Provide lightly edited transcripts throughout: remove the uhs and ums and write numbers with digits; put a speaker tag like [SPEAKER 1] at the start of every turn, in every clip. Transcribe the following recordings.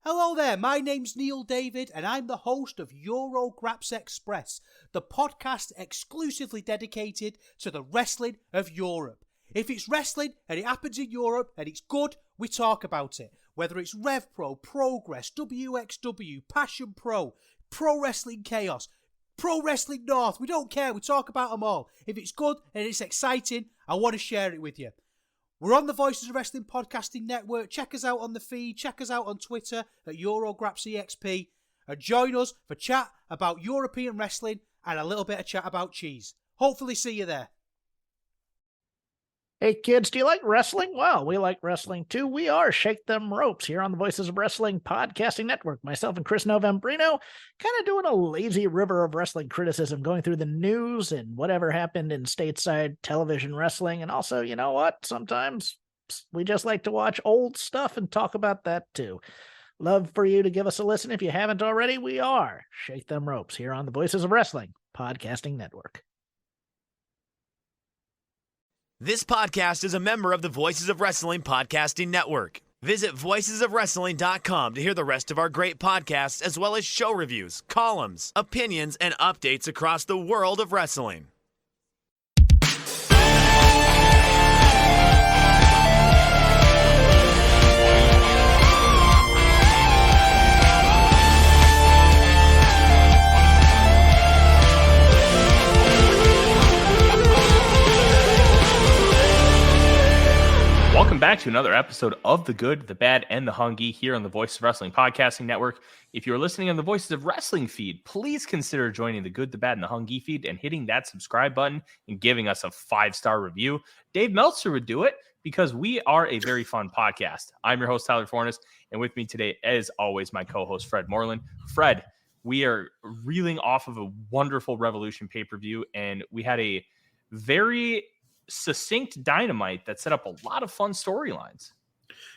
[SPEAKER 1] Hello there, my name's Neil David and I'm the host of Eurograps Express, the podcast exclusively dedicated to the wrestling of Europe. If it's wrestling and it happens in Europe and it's good, we talk about it. Whether it's RevPro, Progress, WXW, Passion Pro, Pro Wrestling Chaos, Pro Wrestling North, we don't care, we talk about them all. If it's good and it's exciting, I want to share it with you. We're on the Voices of Wrestling Podcasting Network. Check us out on the feed. Check us out on Twitter at EuroGrapsEXP. And join us for chat about European wrestling and a little bit of chat about cheese. Hopefully see you there.
[SPEAKER 2] Hey kids, do you like wrestling? Well, we like wrestling too. We are Shake Them Ropes here on the Voices of Wrestling Podcasting Network. Myself and Chris Novembrino kind of doing a lazy river of wrestling criticism, going through the news and whatever happened in stateside television wrestling. And also, you know what? Sometimes we just like to watch old stuff and talk about that too. Love for you to give us a listen. If you haven't already, we are Shake Them Ropes here on the Voices of Wrestling Podcasting Network.
[SPEAKER 3] This podcast is a member of the Voices of Wrestling Podcasting Network. Visit voicesofwrestling.com to hear the rest of our great podcasts, as well as show reviews, columns, opinions, and updates across the world of wrestling.
[SPEAKER 4] Welcome back to another episode of The Good, The Bad, and The Hungee here on the Voices of Wrestling Podcasting Network. If you're listening on the Voices of Wrestling feed, please consider joining The Good, The Bad, and The Hungee feed and hitting that subscribe button and giving us a 5-star review. Dave Meltzer would do it because we are a very fun podcast. I'm your host, Tyler Fornes, and with me today, as always, my co-host, Fred Moreland. Fred, we are reeling off of a wonderful Revolution pay-per-view, and we had a very succinct Dynamite that set up a lot of fun storylines.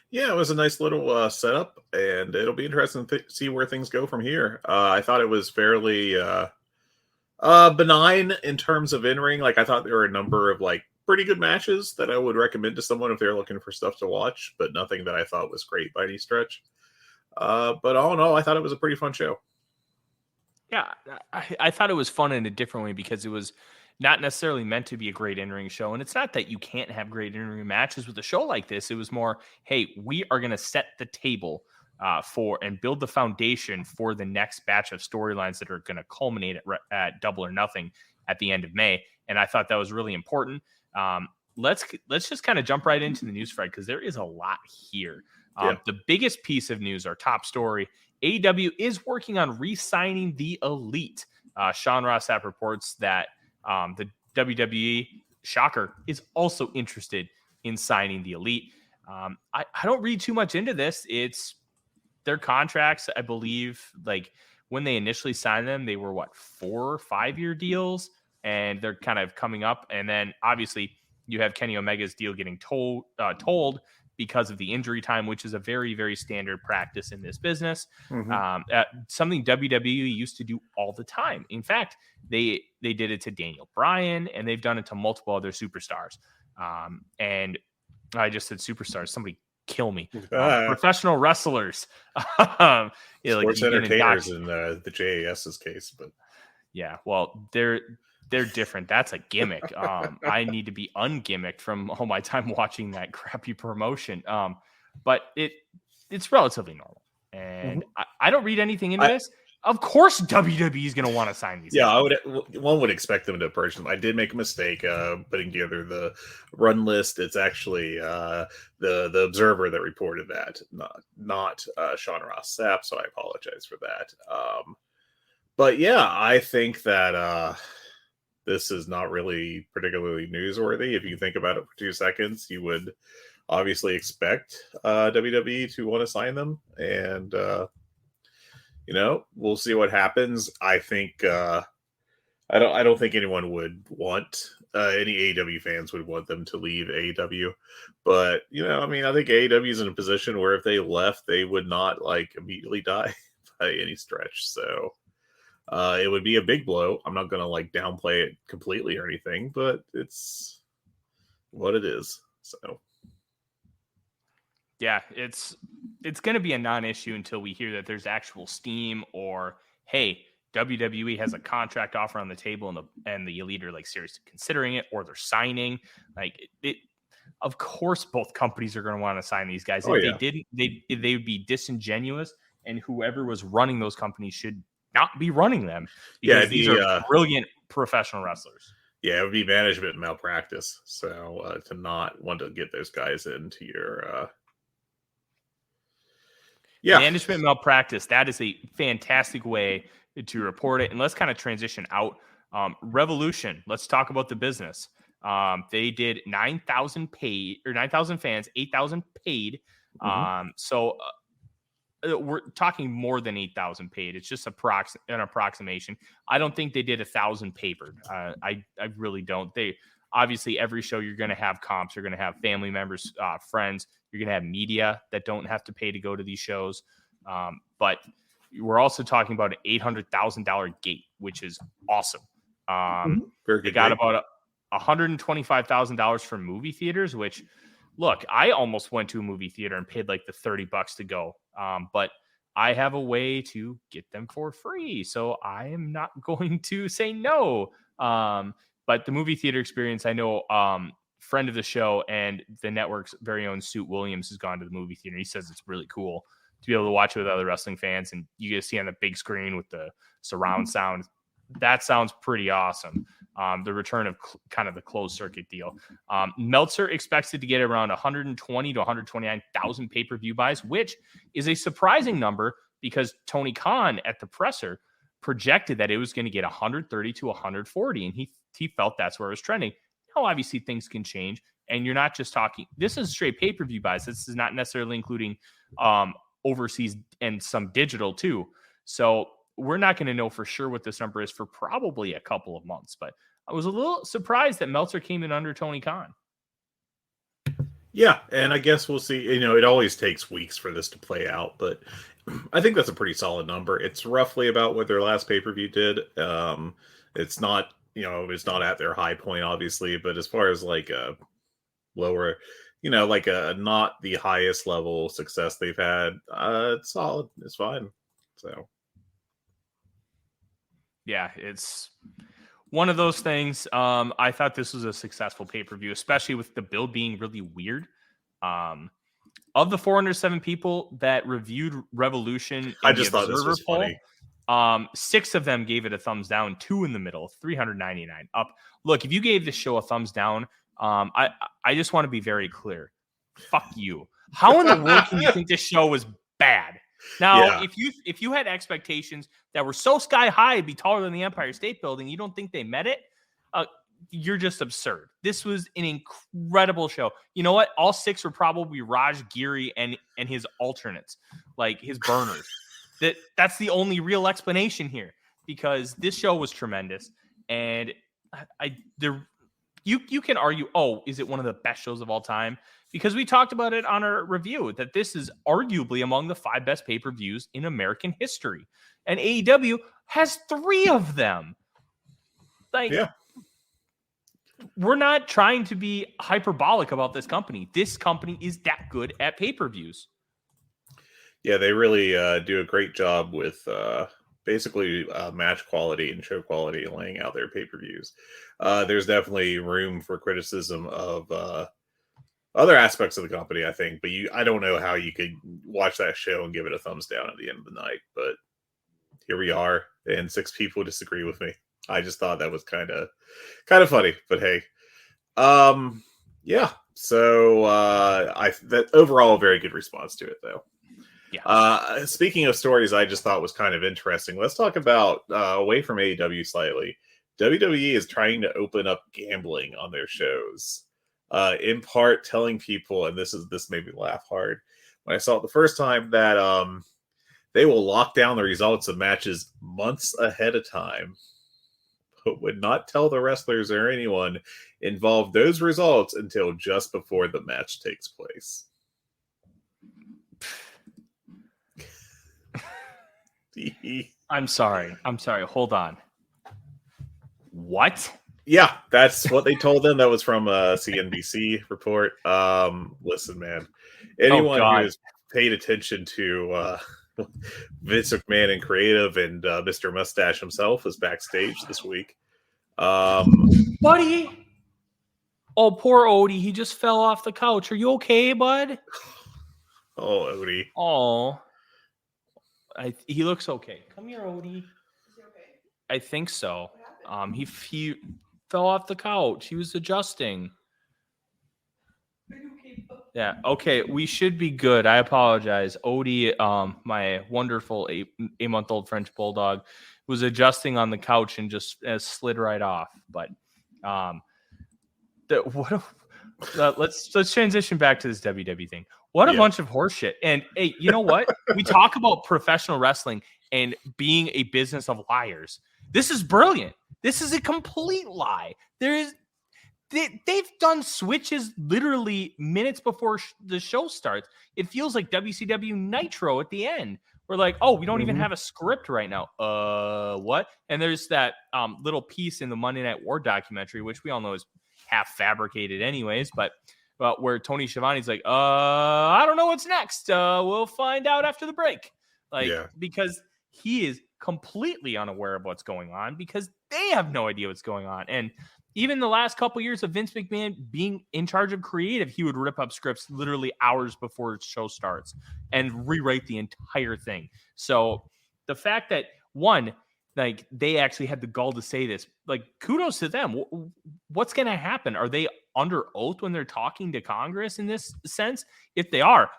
[SPEAKER 5] Yeah, it was a nice little setup, and it'll be interesting to see where things go from here. I thought it was fairly benign in terms of in-ring. Like, I thought there were a number of pretty good matches that I would recommend to someone if they're looking for stuff to watch, but nothing that I thought was great by any stretch. But all in all, I thought it was a pretty fun show.
[SPEAKER 4] Yeah, I thought it was fun in a different way because it was not necessarily meant to be a great in-ring show. And it's not that you can't have great in-ring matches with a show like this. It was more, hey, we are going to set the table for and build the foundation for the next batch of storylines that are going to culminate at Double or Nothing at the end of May. And I thought that was really important. Let's just kind of jump right into the news, Fred, because there is a lot here. The biggest piece of news, our top story, AEW is working on re-signing the Elite. Sean Ross Sapp reports that the WWE, shocker, is also interested in signing the Elite. I don't read too much into this. It's their contracts, I believe, when they initially signed them, they were 4 or 5 year deals, and they're kind of coming up. And then obviously you have Kenny Omega's deal getting told because of the injury time, which is a very, very standard practice in this business. Mm-hmm. Something WWE used to do all the time. In fact, they did it to Daniel Bryan, and they've done it to multiple other superstars. And I just said superstars. Somebody kill me. Professional wrestlers.
[SPEAKER 5] Sports entertainers in the JAS's case. But
[SPEAKER 4] yeah, well, they're different. That's a gimmick. I need to be ungimmicked from all my time watching that crappy promotion. But it's relatively normal. And I don't read anything into this. Of course, WWE is going to want to sign these.
[SPEAKER 5] Yeah, one would expect them to purchase them. I did make a mistake putting together the run list. It's actually the Observer that reported that, not Sean Ross Sapp. So I apologize for that. But yeah, I think that this is not really particularly newsworthy. If you think about it for 2 seconds, you would obviously expect WWE to want to sign them, and we'll see what happens. I think I don't think anyone would want any AEW fans would want them to leave AEW, but I think AEW is in a position where if they left, they would not immediately die by any stretch. So it would be a big blow. I'm not going to downplay it completely or anything, but it's what it is. So
[SPEAKER 4] Yeah, it's going to be a non-issue until we hear that there's actual steam, or hey, WWE has a contract offer on the table and the Elite are like seriously considering it, or they're signing. Like it of course, both companies are going to want to sign these guys.
[SPEAKER 5] Oh,
[SPEAKER 4] If
[SPEAKER 5] yeah.
[SPEAKER 4] they didn't, they would be disingenuous, and whoever was running those companies should not be running them, because these are brilliant professional wrestlers.
[SPEAKER 5] Yeah, it would be management malpractice. So to not want to get those guys into your
[SPEAKER 4] management malpractice, that is a fantastic way to report it. And let's kind of transition out. Revolution, let's talk about the business. They did 9,000 paid, or 9,000 fans, 8,000 paid. So we're talking more than 8,000 paid. It's just an approximation. I don't think they did 1,000 papered. I really don't. They obviously, every show you're going to have comps, you're going to have family members, friends, you're going to have media that don't have to pay to go to these shows. But we're also talking about an $800,000 gate, which is awesome.
[SPEAKER 5] Very good.
[SPEAKER 4] They got about $125,000 for movie theaters, which, look, I almost went to a movie theater and paid like the $30 to go. But I have a way to get them for free, so I am not going to say no. But the movie theater experience, I know, friend of the show and the network's very own Suit Williams has gone to the movie theater. He says it's really cool to be able to watch it with other wrestling fans, and you get to see on the big screen with the surround sound. That sounds pretty awesome. The return of kind of the closed circuit deal. Meltzer expected to get around 120 to 129,000 pay-per-view buys, which is a surprising number because Tony Khan at the presser projected that it was going to get 130 to 140, and he felt that's where it was trending. Now, obviously, things can change, and you're not just talking. This is straight pay-per-view buys. This is not necessarily including overseas and some digital too. So we're not going to know for sure what this number is for probably a couple of months, but I was a little surprised that Meltzer came in under Tony Khan.
[SPEAKER 5] Yeah, and I guess we'll see. You know, it always takes weeks for this to play out, but I think that's a pretty solid number. It's roughly about what their last pay-per-view did. It's not, it's not at their high point, obviously, but as far as like a lower, like a not the highest level success they've had, it's solid. It's fine. So.
[SPEAKER 4] Yeah, it's one of those things. I thought this was a successful pay-per-view, especially with the build being really weird. Of the 407 people that reviewed Revolution,
[SPEAKER 5] I just thought this was funny.
[SPEAKER 4] 6 of them gave it a thumbs down, 2 in the middle, 399 up. Look, if you gave this show a thumbs down, I just want to be very clear. Fuck you. How in the world can you think this show was bad? Now, if you had expectations that were so sky high, it'd be taller than the Empire State Building, you don't think they met it? You're just absurd. This was an incredible show. You know what? All 6 were probably Raj Giri and his alternates, like his burners. That's the only real explanation here, because this show was tremendous. And you can argue, is it one of the best shows of all time? Because we talked about it on our review, that this is arguably among the 5 best pay-per-views in American history. And AEW has 3 of them. We're not trying to be hyperbolic about this company. This company is that good at pay-per-views.
[SPEAKER 5] Yeah, they really do a great job with basically match quality and show quality, laying out their pay-per-views. There's definitely room for criticism of other aspects of the company, I think, but I don't know how you could watch that show and give it a thumbs down at the end of the night, but here we are, and 6 people disagree with me. I just thought that was kind of funny, but hey. Yeah, so that overall a very good response to it, though.
[SPEAKER 4] Yeah.
[SPEAKER 5] Speaking of stories I just thought was kind of interesting, let's talk about away from AEW slightly. WWE is trying to open up gambling on their shows. In part telling people, and this made me laugh hard when I saw it the first time, that they will lock down the results of matches months ahead of time, but would not tell the wrestlers or anyone involved those results until just before the match takes place.
[SPEAKER 4] I'm sorry. Hold on. What?
[SPEAKER 5] Yeah, that's what they told them. That was from a CNBC report. Listen, man, anyone who has paid attention to Vince McMahon and creative and Mr. Mustache himself is backstage this week.
[SPEAKER 4] Buddy. Oh, poor Odie. He just fell off the couch. Are you okay, bud?
[SPEAKER 5] Oh, Odie.
[SPEAKER 4] Oh. He looks okay. Come here, Odie. Is he okay? I think so. He fell off the couch. He was adjusting. Yeah. Okay. We should be good. I apologize. Odie, my wonderful 8-month-old French bulldog, was adjusting on the couch and just slid right off. But let's transition back to this WWE thing. What a bunch of horseshit. And hey, you know what? We talk about professional wrestling and being a business of liars. This is brilliant. This is a complete lie. They've done switches literally minutes before the show starts. It feels like WCW Nitro at the end. We're like, oh, we don't even have a script right now. What? And there's that little piece in the Monday Night War documentary, which we all know is half fabricated anyways, but where Tony Schiavone's like, I don't know what's next. We'll find out after the break. Because he is completely unaware of what's going on because they have no idea what's going on. And even the last couple years of Vince McMahon being in charge of creative, he would rip up scripts literally hours before the show starts and rewrite the entire thing. So the fact that like they actually had the gall to say this, like kudos to them. What's going to happen? Are they under oath when they're talking to Congress in this sense? If they are,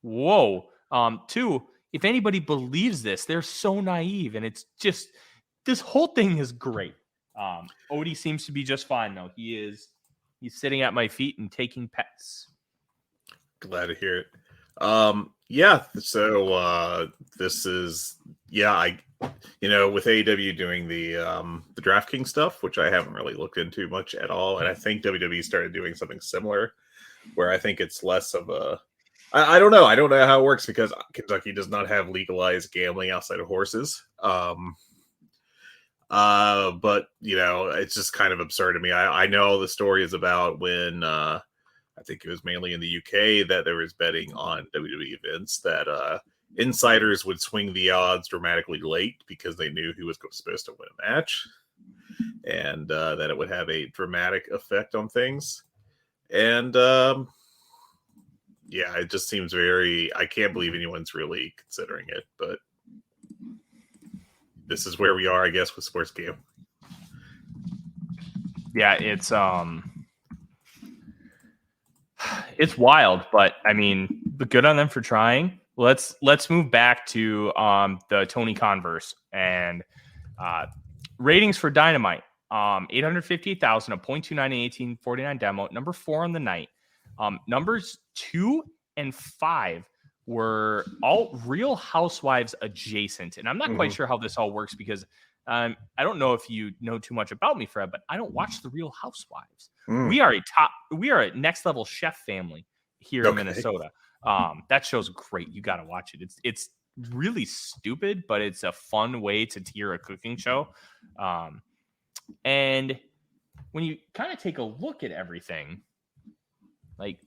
[SPEAKER 4] whoa. Two, if anybody believes this, they're so naive. And it's just, this whole thing is great. Odie seems to be just fine though. He's sitting at my feet and taking pets.
[SPEAKER 5] Glad to hear it. So this is with AEW doing the DraftKings stuff, which I haven't really looked into much at all, and I think WWE started doing something similar, where I think it's less of a I don't know how it works because Kentucky does not have legalized gambling outside of horses. But it's just kind of absurd to me. I know the story is about when I think it was mainly in the UK that there was betting on WWE events that insiders would swing the odds dramatically late because they knew who was supposed to win a match, and that it would have a dramatic effect on things. And it just seems I can't believe anyone's really considering it, but this is where we are, I guess, with sports gambling.
[SPEAKER 4] Yeah, it's wild, but I mean, good on them for trying. Let's move back to the Tony Converse and ratings for Dynamite. 858,000, a .29 in 1849 demo, number 4 on the night. Numbers 2 and 5 were all Real Housewives adjacent. And I'm not quite sure how this all works because I don't know if you know too much about me, Fred, but I don't watch the Real Housewives. We are a next level chef family here in Minnesota. That show's great. You got to watch it. It's really stupid, but it's a fun way to hear a cooking show. And when you kind of take a look at everything, like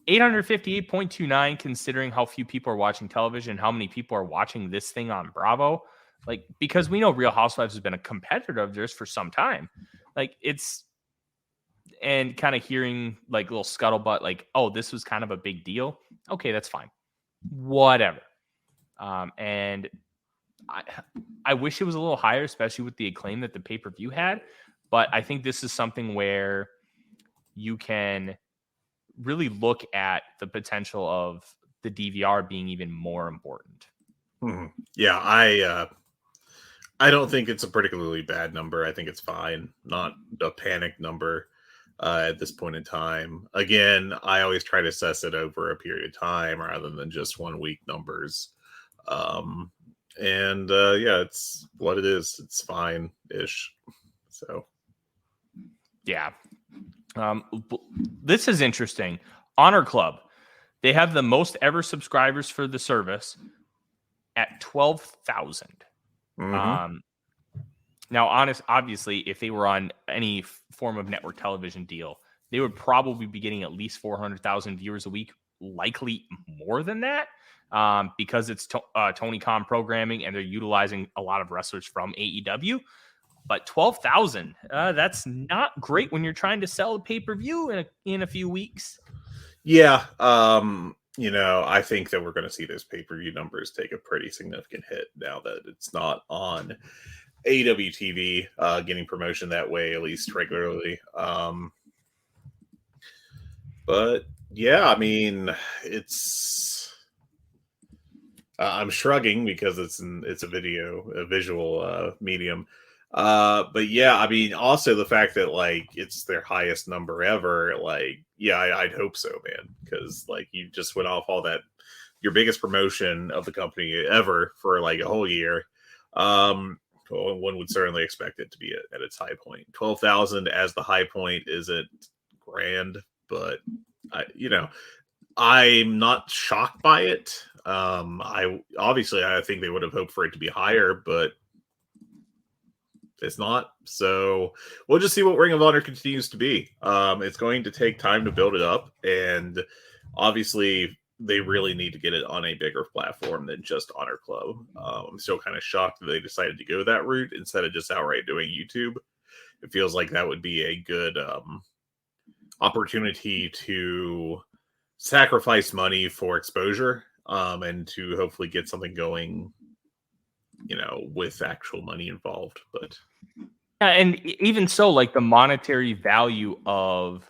[SPEAKER 4] 858.29, considering how few people are watching television, how many people are watching this thing on Bravo, like, because we know Real Housewives has been a competitor of theirs for some time. Like, and kind of hearing like little scuttlebutt, like, oh, this was kind of a big deal. Okay, that's fine. Whatever. And I wish it was a little higher, especially with the acclaim that the pay-per-view had. But I think this is something where you can really look at the potential of the DVR being even more important.
[SPEAKER 5] Yeah, I don't think it's a particularly bad number. I think it's fine. Not a panic number at this point in time. Again, I always try to assess it over a period of time rather than just 1 week numbers. It's what it is. It's fine-ish. So,
[SPEAKER 4] yeah. This is interesting. Honor Club, they have the most ever subscribers for the service at 12,000. Now, obviously, if they were on any form of network television deal, they would probably be getting at least 400,000 viewers a week, likely more than that, because it's Tony Khan programming and they're utilizing a lot of wrestlers from AEW. But 12,000, that's not great when you're trying to sell a pay-per-view in a few weeks.
[SPEAKER 5] Yeah. I think that we're going to see those pay-per-view numbers take a pretty significant hit now that it's not on AEW TV, getting promotion that way, at least regularly. But yeah, I mean, it's I'm shrugging because it's a visual medium. But yeah, I mean, also the fact that like it's their highest number ever, like, yeah, I'd hope so, man, because like you just went off all that, your biggest promotion of the company ever for like a whole year. Well, one would certainly expect it to be at its high point. 12,000 as the high point isn't grand, but I'm not shocked by it. I think they would have hoped for it to be higher, but it's not. So we'll just see what Ring of Honor continues to be. It's going to take time to build it up, and obviously they really need to get it on a bigger platform than just Honor Club. I'm still kind of shocked that they decided to go that route instead of just outright doing YouTube. It feels like that would be a good opportunity to sacrifice money for exposure, and to hopefully get something going, with actual money involved. But
[SPEAKER 4] yeah, and even so, like the monetary value of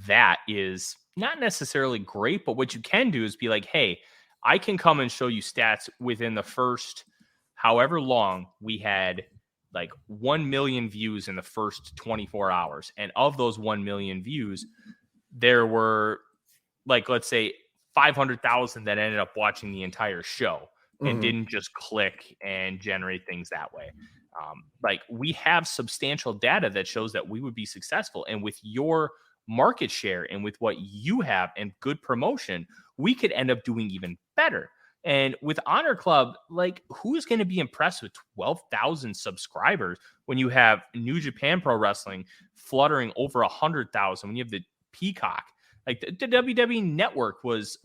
[SPEAKER 4] that is not necessarily great, but what you can do is be like, hey, I can come and show you stats within the first however long we had like 1 million views in the first 24 hours. And of those 1 million views, there were like, let's say 500,000 that ended up watching the entire show and didn't just click and generate things that way. Like we have substantial data that shows that we would be successful. And with your market share and with what you have and good promotion, we could end up doing even better. And with Honor Club, like who is going to be impressed with 12,000 subscribers when you have New Japan Pro Wrestling fluttering over 100,000, when you have the Peacock, like the WWE Network was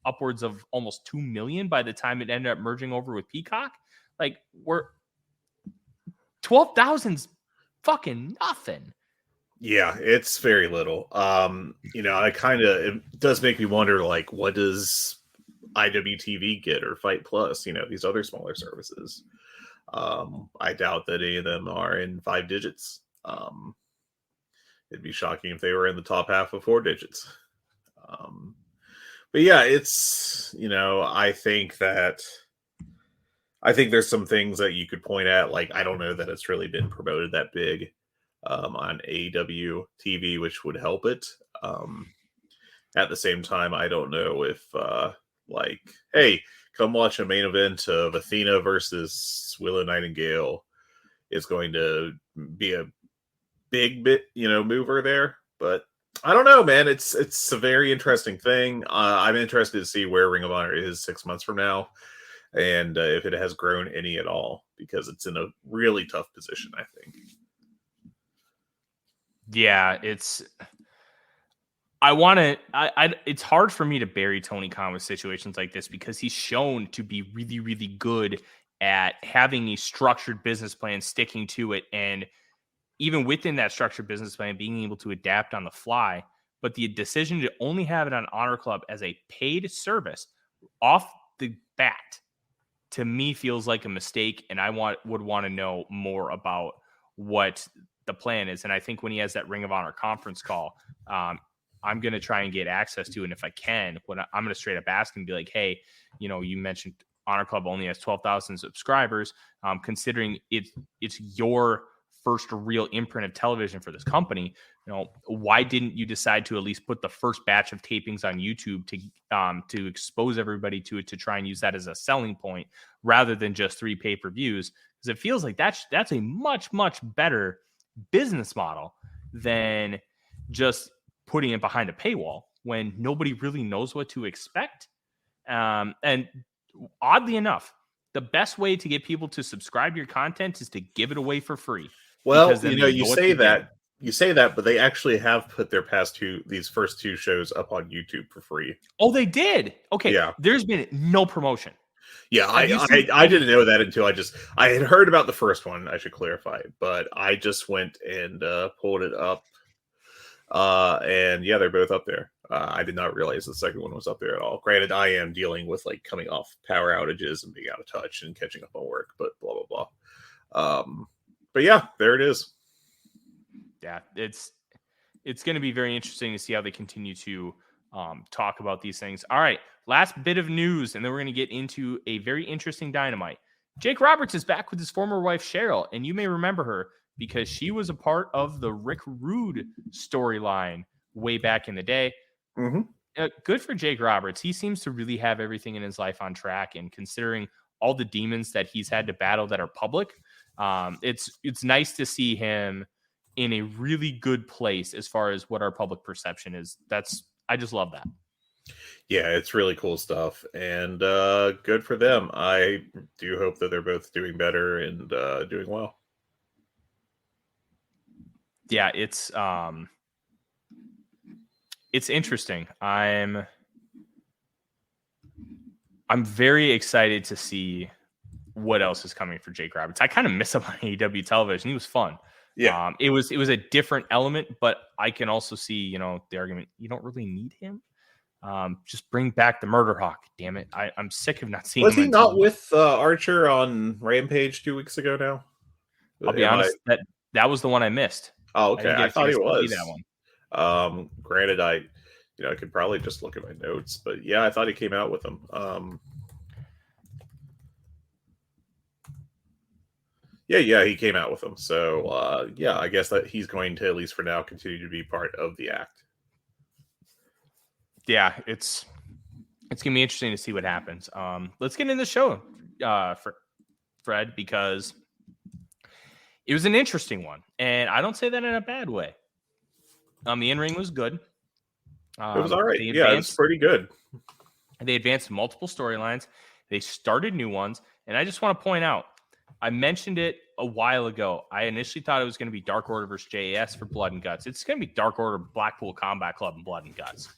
[SPEAKER 4] upwards of almost 2 million by the time it ended up merging over with Peacock. Like we're 12,000's fucking nothing.
[SPEAKER 5] Yeah, it's very little. It does make me wonder, like, what does IWTV get or Fight Plus, these other smaller services? I doubt that any of them are in 5 digits. It'd be shocking if they were in the top half of 4 digits. But yeah, it's, I think there's some things that you could point at. Like, I don't know that it's really been promoted that big on AEW TV, which would help it. At the same time, I don't know if hey, come watch a main event of Athena versus Willow Nightingale is going to be a big bit, mover there. But I don't know, man. It's a very interesting thing. I'm interested to see where Ring of Honor is 6 months from now, and if it has grown any at all, because it's in a really tough position, I think.
[SPEAKER 4] Yeah, it's hard for me to bury Tony Khan with situations like this because he's shown to be really, really good at having a structured business plan, sticking to it, and even within that structured business plan, being able to adapt on the fly. But the decision to only have it on Honor Club as a paid service off the bat, to me, feels like a mistake, and I would want to know more about what the plan is. And I think when he has that Ring of Honor conference call, I'm going to try and get access to, and if I can, I'm going to straight up ask and be like, hey, you mentioned Honor Club only has 12,000 subscribers. Considering it's your first real imprint of television for this company, why didn't you decide to at least put the first batch of tapings on YouTube to expose everybody to it, to try and use that as a selling point rather than just 3 pay-per-views? Because it feels like that's a much, much better business model than just putting it behind a paywall when nobody really knows what to expect. And oddly enough, the best way to get people to subscribe to your content is to give it away for free.
[SPEAKER 5] Well,
[SPEAKER 4] Because then they know what they're getting.
[SPEAKER 5] You say that, but they actually have put their these first two shows up on YouTube for free.
[SPEAKER 4] Oh, they did. Okay.
[SPEAKER 5] Yeah.
[SPEAKER 4] There's been no promotion.
[SPEAKER 5] Yeah, I didn't know that until I had heard about the first one, I should clarify, but I just went and pulled it up. And yeah, they're both up there. I did not realize the second one was up there at all. Granted, I am dealing with like coming off power outages and being out of touch and catching up on work, but blah blah blah. But yeah, there it is.
[SPEAKER 4] Yeah, it's going to be very interesting to see how they continue to talk about these things. All right, last bit of news, and then we're going to get into a very interesting Dynamite. Jake Roberts is back with his former wife, Cheryl, and you may remember her because she was a part of the Rick Rude storyline way back in the day.
[SPEAKER 5] Mm-hmm.
[SPEAKER 4] Good for Jake Roberts. He seems to really have everything in his life on track, and considering all the demons that he's had to battle that are public, it's nice to see him in a really good place as far as what our public perception is. I just love that.
[SPEAKER 5] Yeah, it's really cool stuff, and good for them. I do hope that they're both doing better and doing well.
[SPEAKER 4] Yeah, it's interesting. I'm very excited to see what else is coming for Jake Roberts. I kind of miss him on AEW television. He was fun.
[SPEAKER 5] Yeah,
[SPEAKER 4] it was a different element, but I can also see, the argument you don't really need him. Just bring back the Murder Hawk. Damn it, I'm sick of not seeing.
[SPEAKER 5] Was
[SPEAKER 4] him
[SPEAKER 5] he not with Archer on Rampage 2 weeks ago? Now,
[SPEAKER 4] I'll be honest. That was the one I missed.
[SPEAKER 5] Oh, okay. I thought he was
[SPEAKER 4] that one.
[SPEAKER 5] Granted, I could probably just look at my notes, but yeah, I thought he came out with them. Yeah, he came out with them. So, yeah, I guess that he's going to, at least for now, continue to be part of the act.
[SPEAKER 4] Yeah, it's going to be interesting to see what happens. Let's get into the show, Fred, because it was an interesting one. And I don't say that in a bad way. The in-ring was good.
[SPEAKER 5] It was all right. Yeah, it was pretty good.
[SPEAKER 4] They advanced multiple storylines. They started new ones. And I just want to point out, I mentioned it a while ago. I initially thought it was going to be Dark Order versus JAS for Blood and Guts. It's going to be Dark Order, Blackpool Combat Club, and Blood and Guts.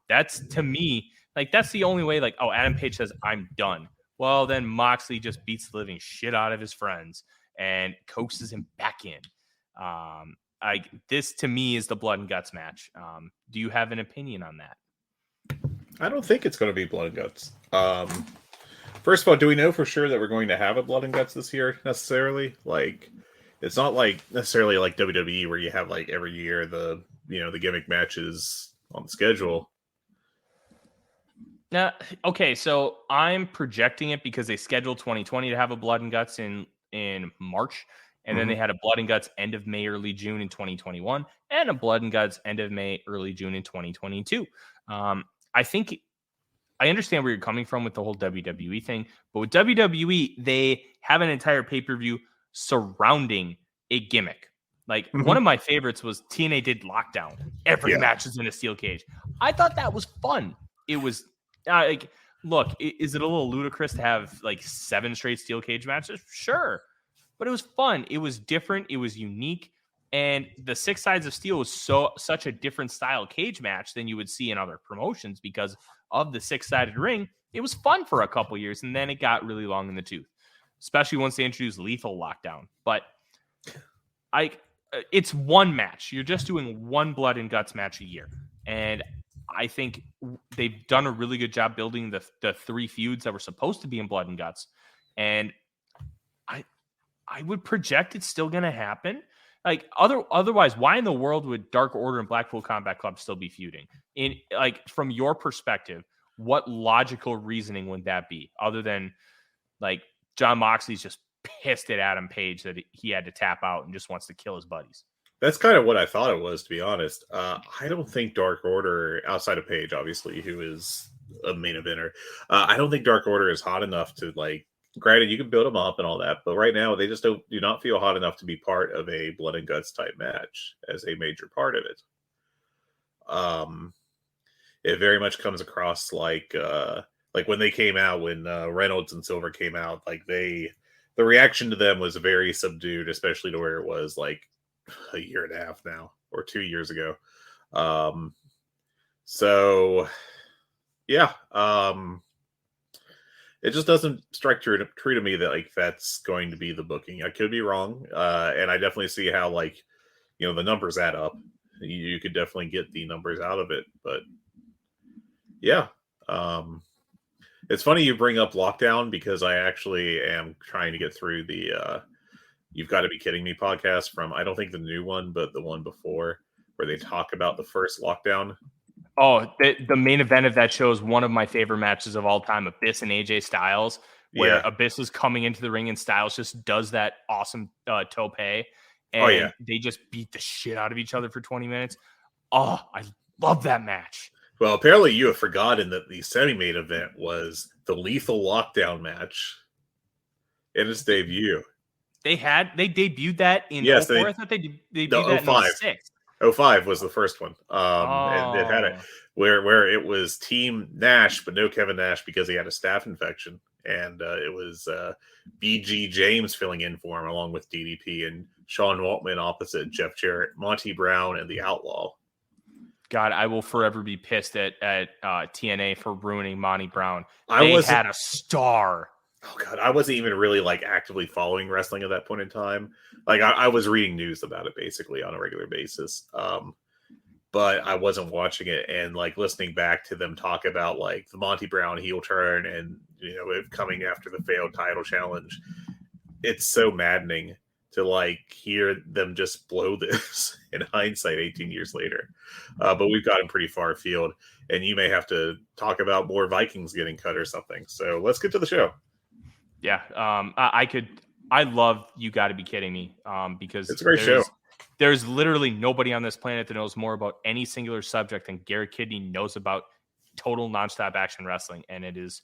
[SPEAKER 4] That's, to me, like, that's the only way. Like, oh, Adam Page says, I'm done. Well, then Moxley just beats the living shit out of his friends and coaxes him back in. This, to me, is the Blood and Guts match. Do you have an opinion on that?
[SPEAKER 5] I don't think it's going to be Blood and Guts. First of all, do we know for sure that we're going to have a Blood and Guts this year necessarily? Like, it's not like necessarily like WWE where you have like every year the gimmick matches on the schedule.
[SPEAKER 4] Now, okay, so I'm projecting it because they scheduled 2020 to have a Blood and Guts in March, and then they had a Blood and Guts end of May, early June in 2021, and a Blood and Guts end of May, early June in 2022. I think I understand where you're coming from with the whole WWE thing, but with WWE, they have an entire pay-per-view surrounding a gimmick. Like, one of my favorites was TNA did Lockdown. Every match is in a steel cage. I thought that was fun. It was look, is it a little ludicrous to have like 7 straight steel cage matches? Sure. But it was fun. It was different. It was unique. And the 6 Sides of Steel was such a different style cage match than you would see in other promotions because of the 6-sided ring. It was fun for a couple years, and then it got really long in the tooth, especially once they introduced Lethal Lockdown. But it's one match. You're just doing one Blood and Guts match a year. And I think they've done a really good job building the 3 feuds that were supposed to be in Blood and Guts. And I would project it's still going to happen. Like, otherwise, why in the world would Dark Order and Blackpool Combat Club still be feuding? From your perspective, what logical reasoning would that be? Other than like John Moxley's just pissed at Adam Page that he had to tap out and just wants to kill his buddies.
[SPEAKER 5] That's kind of what I thought it was, to be honest. I don't think Dark Order, outside of Page, obviously, who is a main eventer, I don't think Dark Order is hot enough to, like, granted, you can build them up and all that, but right now they just do not feel hot enough to be part of a Blood and Guts type match as a major part of it. It very much comes across like Like when they came out, when Reynolds and Silver came out, like the reaction to them was very subdued, especially to where it was like a year and a half now or 2 years ago. So yeah, it just doesn't strike true to me that like that's going to be the booking. I could be wrong, and I definitely see how like the numbers add up. You could definitely get the numbers out of it, but yeah. It's funny you bring up Lockdown because I actually am trying to get through the You've Got to Be Kidding Me podcast from, I don't think the new one, but the one before, where they talk about the first Lockdown.
[SPEAKER 4] Oh, the main event of that show is one of my favorite matches of all time, Abyss and AJ Styles, where Abyss is coming into the ring and Styles just does that awesome tope, and they just beat the shit out of each other for 20 minutes. Oh, I love that match.
[SPEAKER 5] Well, apparently you have forgotten that the semi-main event was the Lethal Lockdown match in its debut.
[SPEAKER 4] They debuted that in 04? I thought they debuted that in 06.
[SPEAKER 5] 05 was the first one. And it had it where it was Team Nash, but no Kevin Nash because he had a staph infection. And it was BG James filling in for him along with DDP and Sean Waltman opposite Jeff Jarrett, Monty Brown, and the Outlaw.
[SPEAKER 4] God, I will forever be pissed at TNA for ruining Monty Brown. They had a star.
[SPEAKER 5] Oh God, I wasn't even really like actively following wrestling at that point in time. Like I was reading news about it basically on a regular basis, but I wasn't watching it. And like listening back to them talk about like the Monty Brown heel turn and it coming after the failed title challenge, it's so maddening to like hear them just blow this in hindsight 18 years later. But we've gotten pretty far afield, and you may have to talk about more Vikings getting cut or something. So let's get to the show.
[SPEAKER 4] Yeah. I love You Got to Be Kidding Me. Because
[SPEAKER 5] it's a great show.
[SPEAKER 4] There's literally nobody on this planet that knows more about any singular subject than Garrett Kidney knows about total nonstop action wrestling. And it is,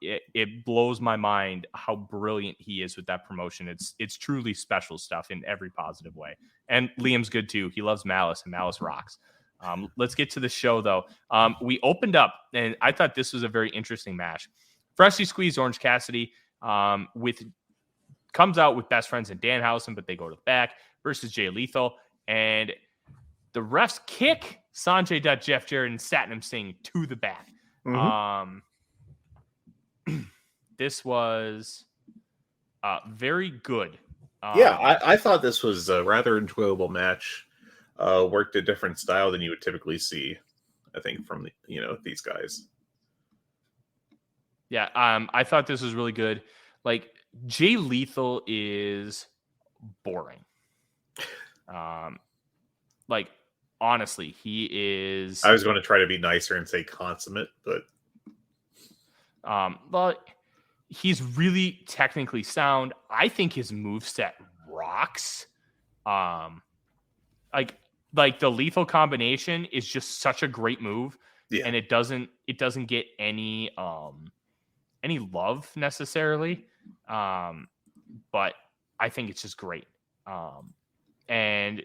[SPEAKER 4] it blows my mind how brilliant he is with that promotion. It's truly special stuff in every positive way. And Liam's good too. He loves Malice, and Malice rocks. Let's get to the show though. We opened up, and I thought this was a very interesting match. Freshly squeezed Orange Cassidy comes out with Best Friends and Danhausen, but they go to the back versus Jay Lethal, and the refs kick Sanjay Dutt, Jeff Jarrett, and Satnam Singh to the back. Mm-hmm. This was very good.
[SPEAKER 5] I thought this was a rather enjoyable match. Worked a different style than you would typically see, I think, from these guys.
[SPEAKER 4] Yeah, I thought this was really good. Like, Jay Lethal is boring. Like, honestly, he is...
[SPEAKER 5] I was going to try to be nicer and say consummate, but
[SPEAKER 4] he's really technically sound. I think his moveset rocks. Like the Lethal combination is just such a great move, and it doesn't get any love necessarily, but I think it's just great. And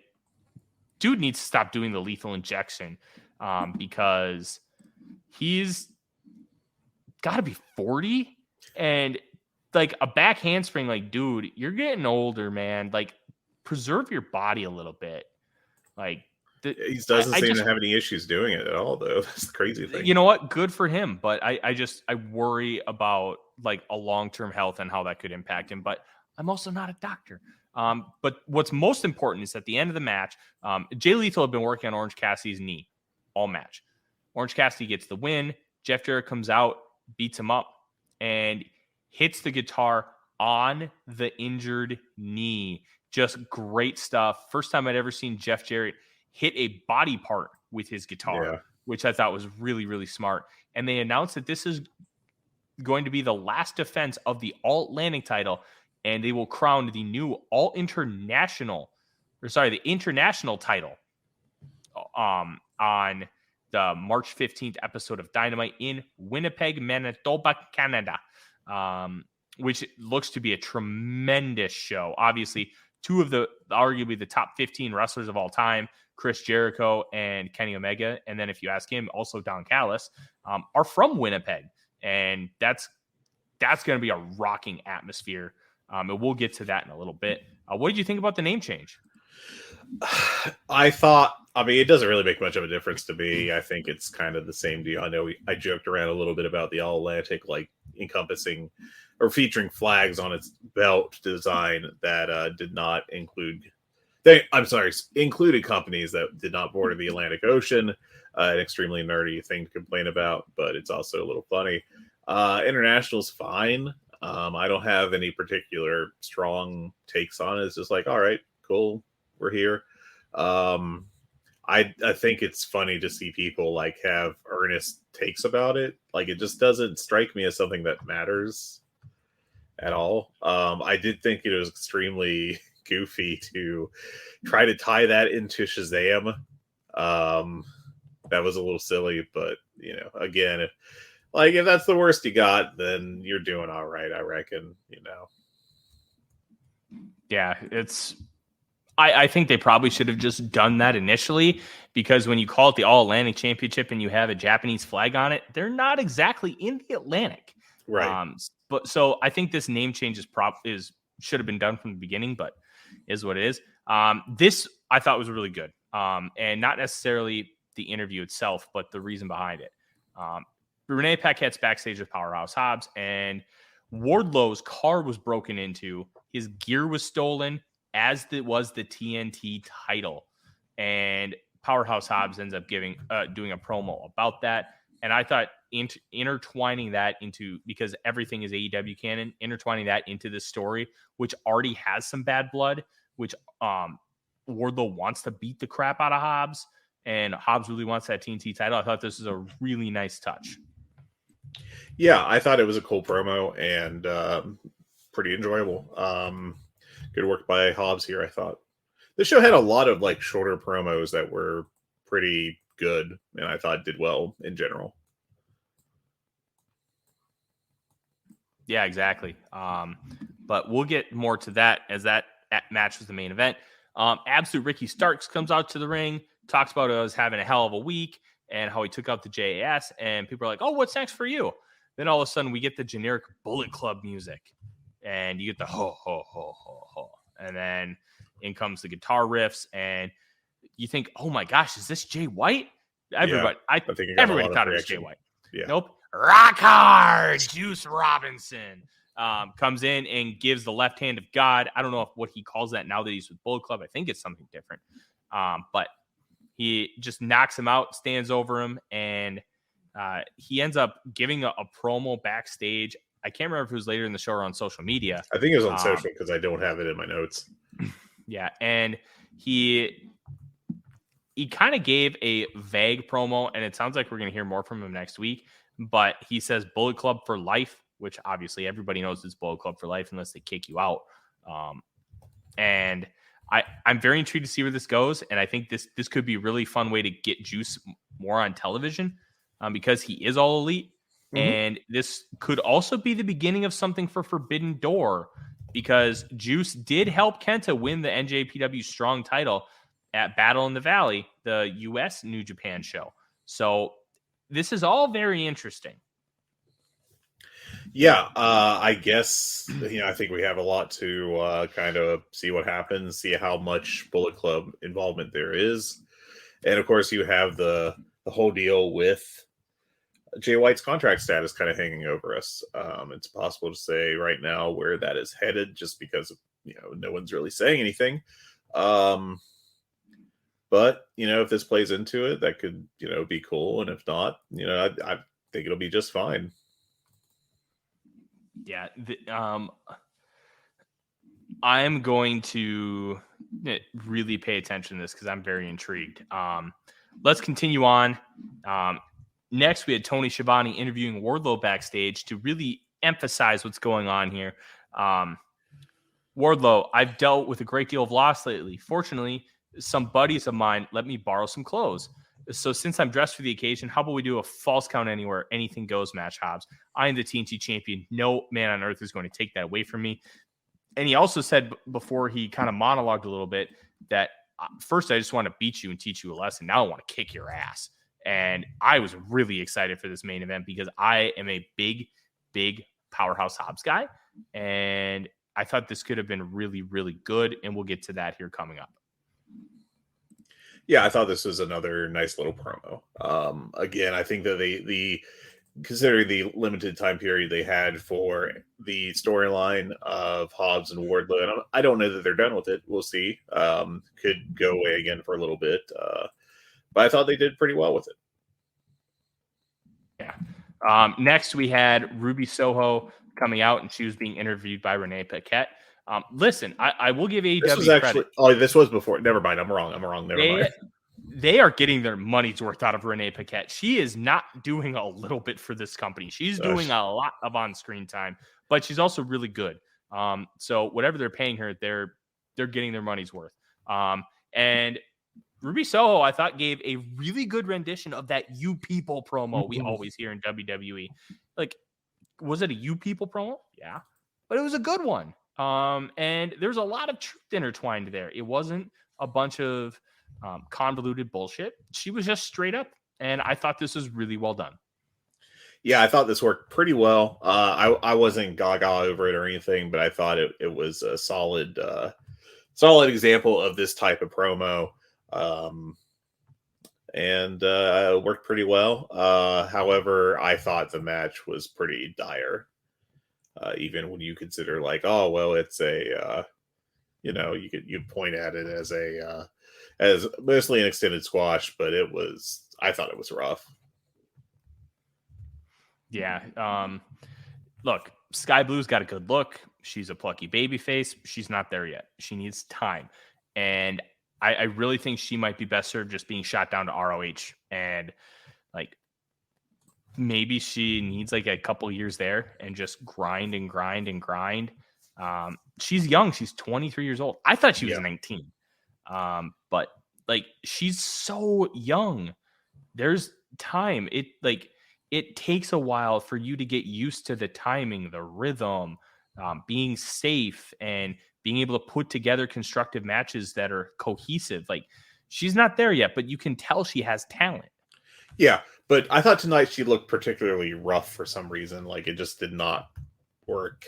[SPEAKER 4] dude needs to stop doing the lethal injection, because he's got to be 40, and like a back handspring. Like, dude, you're getting older, man. Like, preserve your body a little bit. Like,
[SPEAKER 5] he doesn't seem to have any issues doing it at all, though. That's the crazy thing.
[SPEAKER 4] You know what? Good for him, but I worry about like a long-term health and how that could impact him. But I'm also not a doctor. But what's most important is at the end of the match, Jay Lethal had been working on Orange Cassidy's knee all match. Orange Cassidy gets the win. Jeff Jarrett comes out, beats him up, and hits the guitar on the injured knee. Just great stuff. First time I'd ever seen Jeff Jarrett hit a body part with his guitar, which I thought was really, really smart. And they announced that this is going to be the last defense of the All-Atlantic title, and they will crown the new international title on the March 15th episode of Dynamite in Winnipeg, Manitoba, Canada, which looks to be a tremendous show. Obviously, two of the arguably the top 15 wrestlers of all time, Chris Jericho and Kenny Omega, and then if you ask him, also Don Callis, are from Winnipeg. And that's going to be a rocking atmosphere. And we'll get to that in a little bit. What did you think about the name change?
[SPEAKER 5] I mean, it doesn't really make much of a difference to me. I think it's kind of the same deal. I know I joked around a little bit about the All-Atlantic, like encompassing or featuring flags on its belt design that did not include, included companies that did not border the Atlantic Ocean. An extremely nerdy thing to complain about, but it's also a little funny. International's fine. I don't have any particular strong takes on it. It's just like, all right, cool, we're here. I think it's funny to see people like have earnest takes about it. Like, it just doesn't strike me as something that matters at all. I did think it was extremely goofy to try to tie that into Shazam. That was a little silly, but again, if that's the worst you got, then you're doing all right, I reckon.
[SPEAKER 4] Yeah, I think they probably should have just done that initially, because when you call it the All-Atlantic Championship and you have a Japanese flag on it, they're not exactly in the Atlantic.
[SPEAKER 5] Right.
[SPEAKER 4] But so I think this name change should have been done from the beginning, but is what it is. This I thought was really good. And not necessarily the interview itself, but the reason behind it. Renee Paquette's backstage with Powerhouse Hobbs, and Wardlow's car was broken into. His gear was stolen, as was the TNT title. And Powerhouse Hobbs ends up doing a promo about that. And I thought intertwining that into, because everything is AEW canon, intertwining that into this story, which already has some bad blood, which Wardlow wants to beat the crap out of Hobbs, and Hobbs really wants that TNT title. I thought this was a really nice touch.
[SPEAKER 5] Yeah, I thought it was a cool promo and pretty enjoyable. Good work by Hobbs here, I thought. The show had a lot of shorter promos that were pretty good, and I thought did well in general.
[SPEAKER 4] Yeah, exactly. But we'll get more to that as that match was the main event. Absolute Ricky Starks comes out to the ring, talks about us having a hell of a week and how he took out the JAS, and people are like, oh, what's next for you? Then all of a sudden we get the generic Bullet Club music, and you get the ho, ho, ho, ho, ho. And then in comes the guitar riffs, and you think, oh my gosh, is this Jay White? Everybody,
[SPEAKER 5] yeah,
[SPEAKER 4] everybody thought it was Jay White.
[SPEAKER 5] Yeah.
[SPEAKER 4] Nope. Rock hard, Juice Robinson comes in and gives the left hand of God. I don't know what he calls that now that he's with Bullet Club. I think it's something different. But he just knocks him out, stands over him, and he ends up giving a promo backstage. I can't remember if it was later in the show or on social media.
[SPEAKER 5] I think it was on social because I don't have it in my notes.
[SPEAKER 4] Yeah, and he kind of gave a vague promo, and it sounds like we're going to hear more from him next week. But he says Bullet Club for life, which obviously everybody knows it's Bullet Club for life unless they kick you out. And I'm very intrigued to see where this goes, and I think this could be a really fun way to get Juice more on television because he is all elite. Mm-hmm. And this could also be the beginning of something for Forbidden Door, because Juice did help Kenta win the NJPW Strong title at Battle in the Valley, the U.S. New Japan show. So this is all very interesting.
[SPEAKER 5] Yeah, I guess, I think we have a lot to kind of see what happens, see how much Bullet Club involvement there is. And of course, you have the whole deal with Jay White's contract status kind of hanging over us. It's possible to say right now where that is headed just because, no one's really saying anything. But, if this plays into it, that could, be cool. And if not, I think it'll be just fine.
[SPEAKER 4] Yeah. I'm going to really pay attention to this because I'm very intrigued. Let's continue on. Next, we had Tony Schiavone interviewing Wardlow backstage to really emphasize what's going on here. Wardlow, I've dealt with a great deal of loss lately. Fortunately, some buddies of mine let me borrow some clothes. So since I'm dressed for the occasion, how about we do a false count anywhere, anything goes match, Hobbs? I am the TNT champion. No man on earth is going to take that away from me. And he also said before he kind of monologued a little bit that first I just want to beat you and teach you a lesson. Now I want to kick your ass. And I was really excited for this main event because I am a big Powerhouse Hobbs guy. And I thought this could have been really, really good. And we'll get to that here coming up.
[SPEAKER 5] Yeah, I thought this was another nice little promo. Again, I think that the considering the limited time period they had for the storyline of Hobbs and Wardlow, and I don't know that they're done with it. We'll see. Could go away again for a little bit. But I thought they did pretty well with it.
[SPEAKER 4] Yeah. Next, we had Ruby Soho coming out, and she was being interviewed by Renee Paquette. Listen, I will give AEW
[SPEAKER 5] this was actually
[SPEAKER 4] credit.
[SPEAKER 5] Oh, this was before. Never mind. I'm wrong. Never mind.
[SPEAKER 4] They are getting their money's worth out of Renee Paquette. She is not doing a little bit for this company. She's doing a lot of on-screen time, but she's also really good. So whatever they're paying her, they're getting their money's worth. And Ruby Soho, I thought, gave a really good rendition of that "You People" promo we always hear in WWE. Like, was it a "You People" promo? Yeah, but it was a good one. And there's a lot of truth intertwined there. It wasn't a bunch of convoluted bullshit. She was just straight up, and I thought this was really well done.
[SPEAKER 5] Yeah, I thought this worked pretty well. I wasn't gaga over it or anything, but I thought it was a solid example of this type of promo. And worked pretty well. However, I thought the match was pretty dire. Even when you consider like, oh, well, it's a, you point at it as mostly an extended squash, but I thought it was rough.
[SPEAKER 4] Yeah. Look, Sky Blue's got a good look. She's a plucky babyface. She's not there yet. She needs time. And I really think she might be best served just being shot down to ROH. And like, maybe she needs like a couple years there and just grind. She's young. She's 23 years old. I thought she was 19. But like, she's so young. There's time. It takes a while for you to get used to the timing, the rhythm, being safe, and being able to put together constructive matches that are cohesive. Like, she's not there yet, but you can tell she has talent.
[SPEAKER 5] Yeah, but I thought tonight she looked particularly rough for some reason. Like, it just did not work.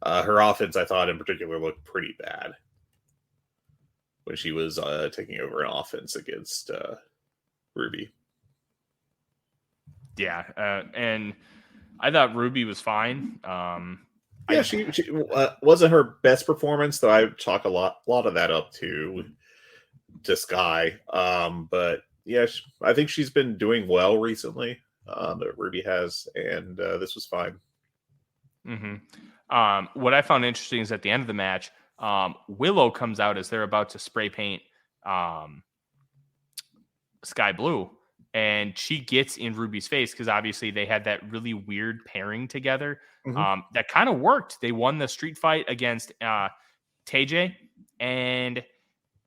[SPEAKER 5] Her offense, I thought in particular, looked pretty bad when she was taking over an offense against Ruby.
[SPEAKER 4] Yeah, and I thought Ruby was fine.
[SPEAKER 5] Yeah, she wasn't her best performance, though. I chalk a lot of that up to Sky. But yeah, I think she's been doing well recently. That Ruby has, and this was fine.
[SPEAKER 4] Mm-hmm. What I found interesting is at the end of the match, Willow comes out as they're about to spray paint Sky Blue. And she gets in Ruby's face because obviously they had that really weird pairing together. That kind of worked. They won the street fight against TJ. And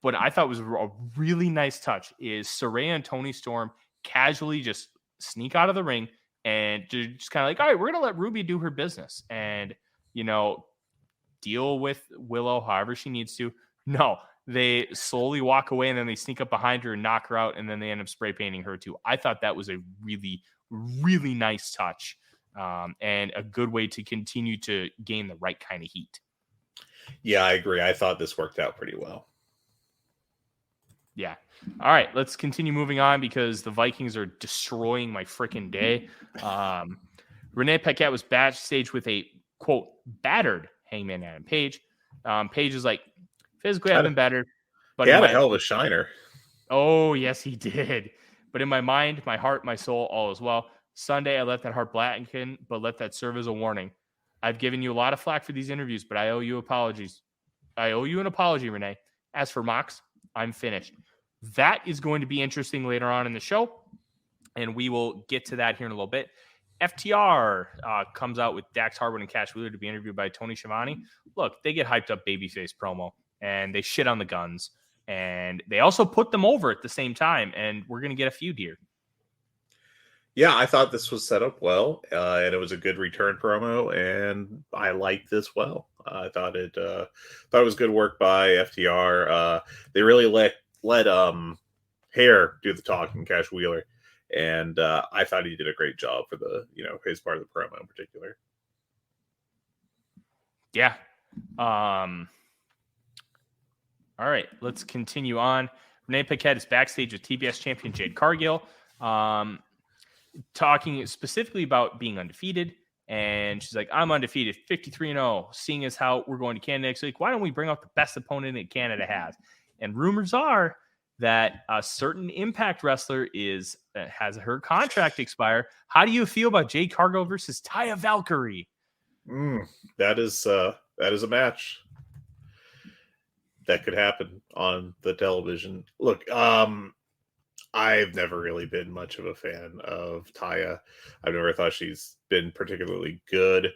[SPEAKER 4] what I thought was a really nice touch is Saraya and Toni Storm casually just sneak out of the ring and just kind of like, all right, we're going to let Ruby do her business and, deal with Willow however she needs to. No. They slowly walk away and then they sneak up behind her and knock her out. And then they end up spray painting her too. I thought that was a really, really nice touch and a good way to continue to gain the right kind of heat.
[SPEAKER 5] Yeah, I agree. I thought this worked out pretty well.
[SPEAKER 4] Yeah. All right, let's continue moving on because the Vikings are destroying my freaking day. Renee Paquette was backstage with a, quote, battered Hangman Adam Page. Page is like, physically, I've been better. But
[SPEAKER 5] he had a hell of a shiner.
[SPEAKER 4] Oh, yes, he did. But in my mind, my heart, my soul, all is well. Sunday, I let that heart blacken, but let that serve as a warning. I've given you a lot of flack for these interviews, but I owe you apologies. I owe you an apology, Renee. As for Mox, I'm finished. That is going to be interesting later on in the show, and we will get to that here in a little bit. FTR comes out with Dax Harwood and Cash Wheeler to be interviewed by Tony Schiavone. Look, they get hyped up babyface promo. And they shit on the Guns. And they also put them over at the same time. And we're going to get a feud here.
[SPEAKER 5] Yeah, I thought this was set up well. And it was a good return promo. And I liked this well. I thought it was good work by FTR. They really let Hair do the talking, Cash Wheeler. And I thought he did a great job for the, his part of the promo in particular.
[SPEAKER 4] Yeah. All right, let's continue on. Renee Paquette is backstage with TBS champion Jade Cargill, talking specifically about being undefeated. And she's like, I'm undefeated, 53-0. Seeing as how we're going to Canada next week, why don't we bring out the best opponent that Canada has? And rumors are that a certain Impact wrestler has her contract expire. How do you feel about Jade Cargill versus Taya Valkyrie?
[SPEAKER 5] That is a match that could happen on the television. Look, I've never really been much of a fan of Taya. I've never thought she's been particularly good.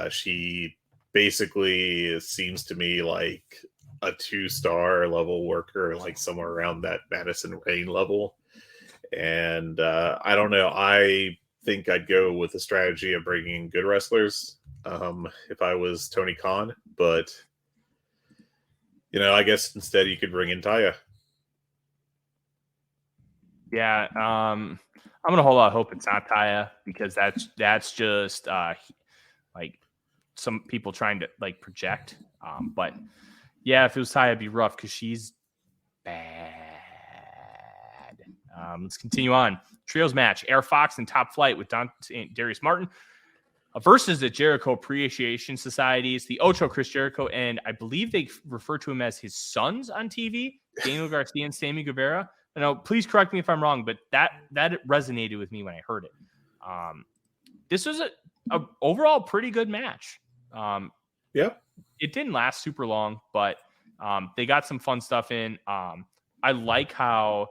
[SPEAKER 5] She basically seems to me like a 2-star level worker, like somewhere around that Madison Rayne level. And I don't know. I think I'd go with the strategy of bringing good wrestlers if I was Tony Khan. But, I guess instead you could bring in Taya.
[SPEAKER 4] Yeah, I'm gonna hold out hope it's not Taya, because that's just like some people trying to like project. But yeah, if it was Taya, it'd be rough because she's bad. Let's continue on. Trios match: Air Fox and Top Flight with Dante and Darius Martin versus the Jericho Appreciation Societies, the Ocho, Chris Jericho, and I believe they refer to him as his sons on TV, Daniel Garcia and Sammy Guevara. Now, please correct me if I'm wrong, but that resonated with me when I heard it. This was a overall pretty good match.
[SPEAKER 5] Yeah,
[SPEAKER 4] it didn't last super long, but they got some fun stuff in. I like how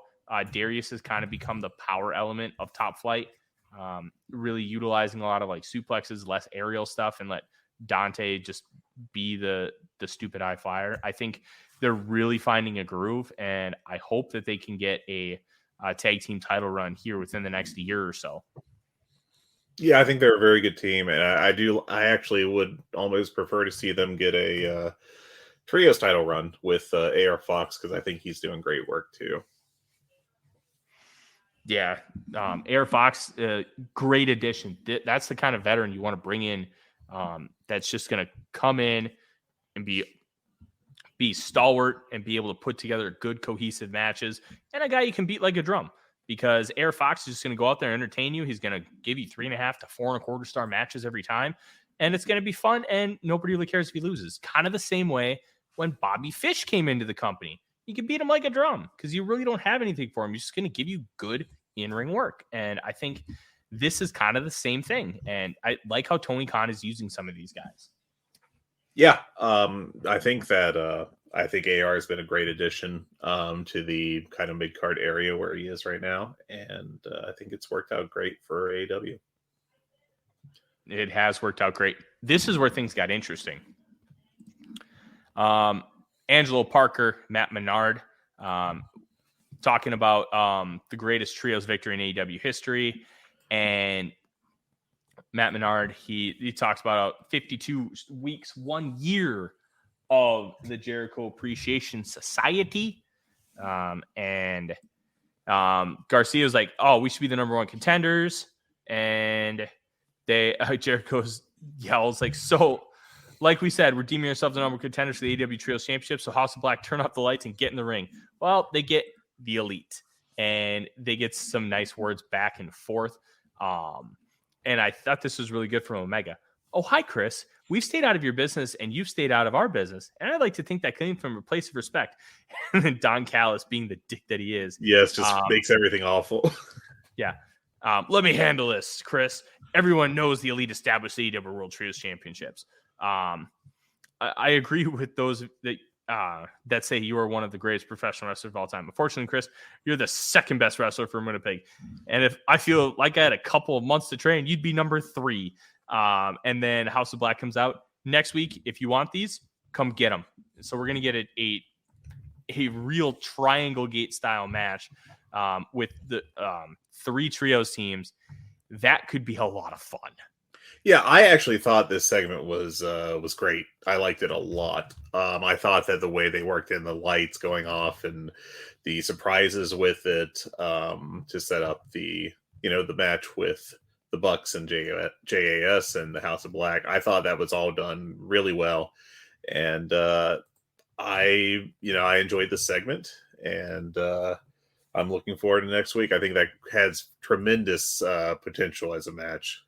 [SPEAKER 4] Darius has kind of become the power element of Top Flight, really utilizing a lot of like suplexes, less aerial stuff, and let Dante just be the stupid high flyer. I think they're really finding a groove, and I hope that they can get a tag team title run here within the next year or so.
[SPEAKER 5] Yeah, I think they're a very good team, and I actually would almost prefer to see them get a trios title run with AR Fox, because I think he's doing great work too.
[SPEAKER 4] Yeah, AR Fox, great addition. That's the kind of veteran you want to bring in. That's just going to come in and be stalwart and be able to put together good cohesive matches, and a guy you can beat like a drum, because Air Fox is just going to go out there and entertain you. He's going to give you 3.5 to 4.25 star matches every time, and it's going to be fun, and nobody really cares if he loses. Kind of the same way when Bobby Fish came into the company. You can beat him like a drum because you really don't have anything for him. He's just going to give you good in-ring work, and I think this is kind of the same thing, and I like how Tony Khan is using some of these guys.
[SPEAKER 5] Yeah, I think that AR has been a great addition to the kind of mid-card area where he is right now, and I think it's worked out great for AEW.
[SPEAKER 4] It has worked out great. This is where things got interesting. Angelo Parker, Matt Menard, talking about the greatest trios victory in AEW history, and Matt Menard, he talks about 52 weeks, 1 year of the Jericho Appreciation Society. And Garcia was like, oh, we should be the number one contenders. And Jericho's yells like, so like we said, we're deeming ourselves the number one contenders for the AEW Trios Championship. So House of Black, turn off the lights and get in the ring. Well, they get the Elite, and they get some nice words back and forth. And I thought this was really good from Omega. Oh, hi, Chris. We've stayed out of your business, and you've stayed out of our business. And I'd like to think that came from a place of respect. And then Don Callis, being the dick that he is.
[SPEAKER 5] Yes, just makes everything awful.
[SPEAKER 4] Yeah. Let me handle this, Chris. Everyone knows the Elite established the AEW World Trios Championships. I agree with those that say you are one of the greatest professional wrestlers of all time. Unfortunately, Chris, you're the second best wrestler from Winnipeg. And if I feel like I had a couple of months to train, you'd be number 3. And then House of Black comes out next week. If you want these, come get them. So we're going to get a real triangle gate style match with the 3 trios teams. That could be a lot of fun.
[SPEAKER 5] Yeah, I actually thought this segment was great. I liked it a lot. I thought that the way they worked in the lights going off and the surprises with it to set up the the match with the Bucks and JAS and the House of Black. I thought that was all done really well, and I enjoyed the segment, and I'm looking forward to next week. I think that has tremendous potential as a match.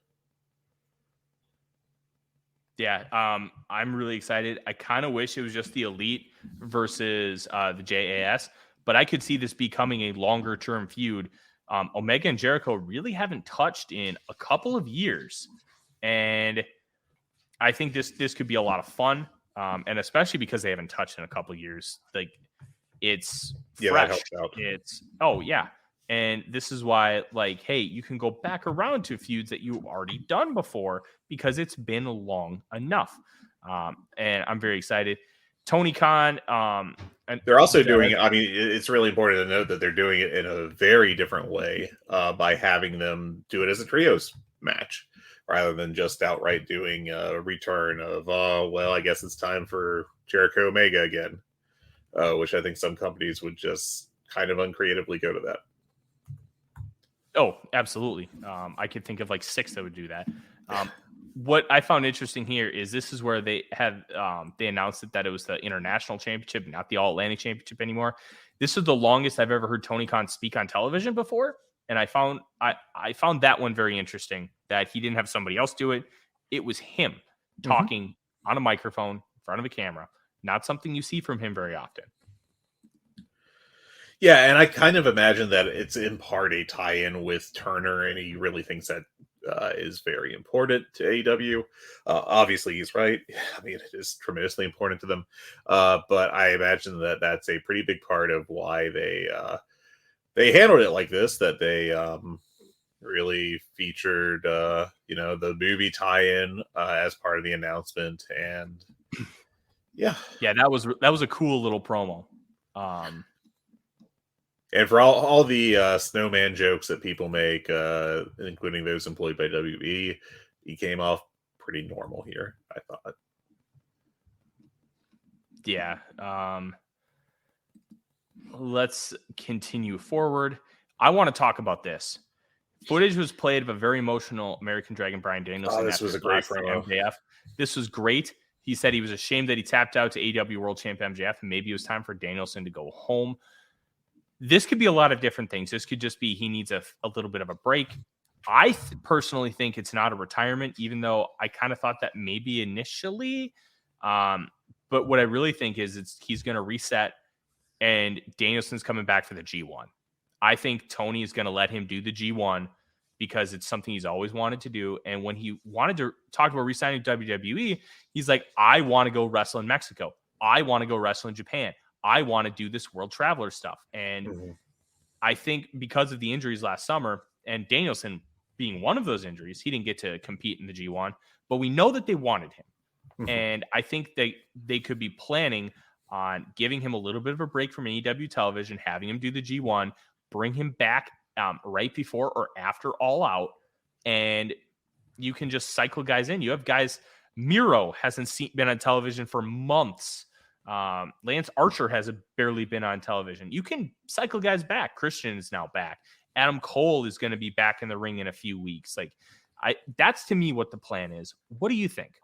[SPEAKER 4] Yeah, I'm really excited. I kind of wish it was just the Elite versus the JAS, but I could see this becoming a longer term feud. Omega and Jericho really haven't touched in a couple of years, and I think this could be a lot of fun, and especially because they haven't touched in a couple of years. Like, it's fresh.
[SPEAKER 5] That helps out.
[SPEAKER 4] It's and this is why, like, hey, you can go back around to feuds that you've already done before because it's been long enough. And I'm very excited. Tony Khan. And
[SPEAKER 5] they're also doing it. I mean, it's really important to note that they're doing it in a very different way by having them do it as a trios match rather than just outright doing a return of, I guess it's time for Jericho Omega again, which I think some companies would just kind of uncreatively go to that.
[SPEAKER 4] Oh, absolutely. I could think of like 6 that would do that. What I found interesting here is this is where they have they announced that it was the International Championship, not the All Atlantic Championship anymore. This is the longest I've ever heard Tony Khan speak on television before, and I found that one very interesting. That he didn't have somebody else do it; it was him talking on a microphone in front of a camera. Not something you see from him very often.
[SPEAKER 5] Yeah, and I kind of imagine that it's in part a tie-in with Turner, and he really thinks that is very important to AEW. Obviously, he's right. I mean, it is tremendously important to them. But I imagine that that's a pretty big part of why they handled it like this, that they really featured, the movie tie-in as part of the announcement. And yeah,
[SPEAKER 4] that was a cool little promo.
[SPEAKER 5] And for all the snowman jokes that people make, including those employed by WWE, he came off pretty normal here, I thought.
[SPEAKER 4] Yeah. Let's continue forward. I want to talk about this. Footage was played of a very emotional American Dragon Bryan Danielson.
[SPEAKER 5] This was a great promo.
[SPEAKER 4] MJF. This was great. He said he was ashamed that he tapped out to AEW World Champ MJF, and maybe it was time for Danielson to go home. This could be a lot of different things. This could just be he needs a little bit of a break. I personally think it's not a retirement, even though I kind of thought that maybe initially. But what I really think is he's going to reset, and Danielson's coming back for the G1. I think Tony is going to let him do the G1 because it's something he's always wanted to do. And when he wanted to talk about re-signing WWE, he's like, I want to go wrestle in Mexico. I want to go wrestle in Japan. I want to do this World Traveler stuff. And I think because of the injuries last summer, and Danielson being one of those injuries, he didn't get to compete in the G1, but we know that they wanted him. And I think they could be planning on giving him a little bit of a break from AEW television, having him do the G1, bring him back right before or after All Out, and you can just cycle guys in. You have guys, Miro hasn't been on television for months. Lance Archer has barely been on television. You can cycle guys back. Christian is now back. Adam Cole is going to be back in the ring in a few weeks. That's to me what the plan is. What do you think?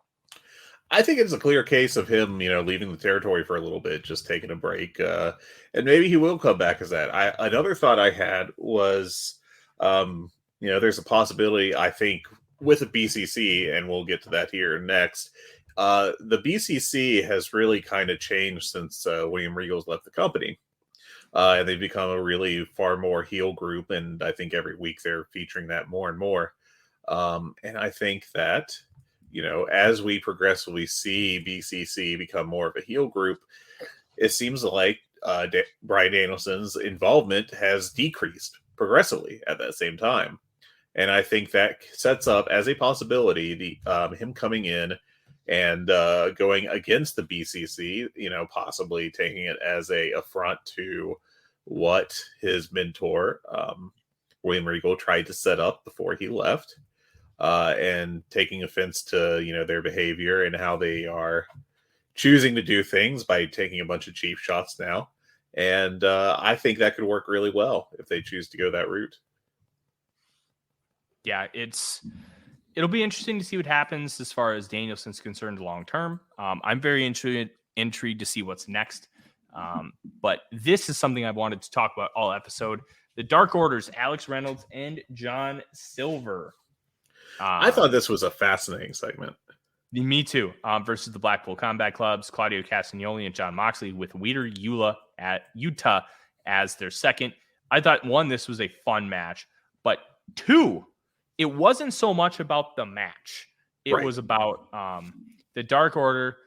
[SPEAKER 5] I think it's a clear case of him, leaving the territory for a little bit, just taking a break. And maybe he will come back as that. Another thought I had was, there's a possibility, I think, with the BCC, and we'll get to that here next. The BCC has really kind of changed since William Regal's left the company. And they've become a really far more heel group. And I think every week they're featuring that more and more. And I think that, as we progressively see BCC become more of a heel group, it seems like Bryan Danielson's involvement has decreased progressively at that same time. And I think that sets up as a possibility him coming in and going against the BCC, possibly taking it as a affront to what his mentor, William Regal, tried to set up before he left. and taking offense to, their behavior and how they are choosing to do things by taking a bunch of cheap shots now. And I think that could work really well if they choose to go that route.
[SPEAKER 4] Yeah, it'll be interesting to see what happens as far as Danielson's concerned long term. I'm very intrigued to see what's next. But this is something I wanted to talk about all episode. The Dark Order's Alex Reynolds and John Silver.
[SPEAKER 5] I thought this was a fascinating segment.
[SPEAKER 4] Me too. Versus the Blackpool Combat Clubs, Claudio Castagnoli and John Moxley, with Weeder Eula at Utah as their second. I thought, one, this was a fun match, but two, it wasn't so much about the match. It was about the Dark Order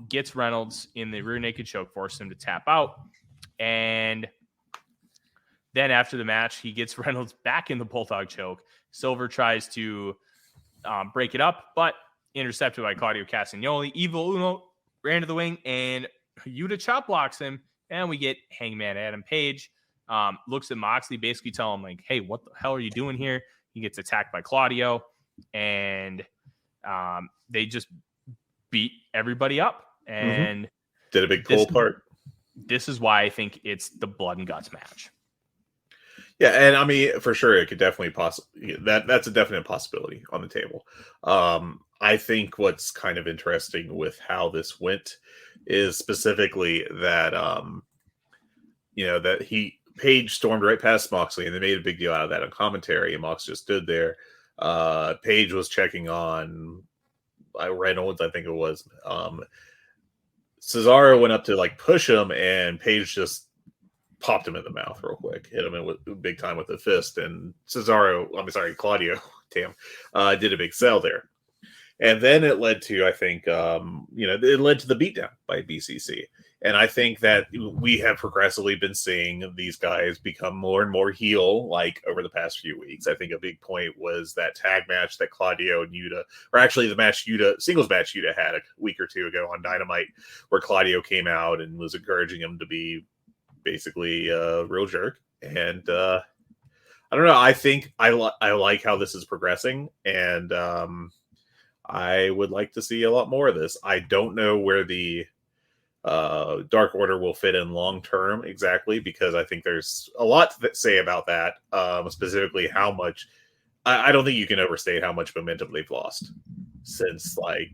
[SPEAKER 4] gets Reynolds in the rear naked choke, forced him to tap out. And then after the match, he gets Reynolds back in the Bulldog choke. Silver tries to break it up, but intercepted by Claudio Castagnoli. Evil Uno ran to the wing, and Yuta chop blocks him. And we get Hangman Adam Page. Looks at Moxley, basically telling him, like, hey, what the hell are you doing here? He gets attacked by Claudio, and they just beat everybody up. And
[SPEAKER 5] did a big pull apart.
[SPEAKER 4] This is why I think it's the blood and guts match.
[SPEAKER 5] Yeah, and I mean, for sure, it could definitely that's a definite possibility on the table. I think what's kind of interesting with how this went is specifically that that Page stormed right past Moxley, and they made a big deal out of that on commentary, and Mox just stood there. Page was checking on Reynolds, I think it was. Cesaro went up to like push him, and Page just popped him in the mouth real quick, hit him big time with the fist, and Claudio, did a big sell there. And then it led to, I think, it led to the beatdown by BCC. And I think that we have progressively been seeing these guys become more and more heel, like, over the past few weeks. I think a big point was that tag match that Claudio and Yuta, or actually the singles match Yuta had a week or two ago on Dynamite, where Claudio came out and was encouraging him to be basically a real jerk. And I don't know. I think I like how this is progressing, and I would like to see a lot more of this. I don't know where the Dark Order will fit in long term exactly, because I think there's a lot to say about that. Specifically, how much I don't think you can overstate how much momentum they've lost since like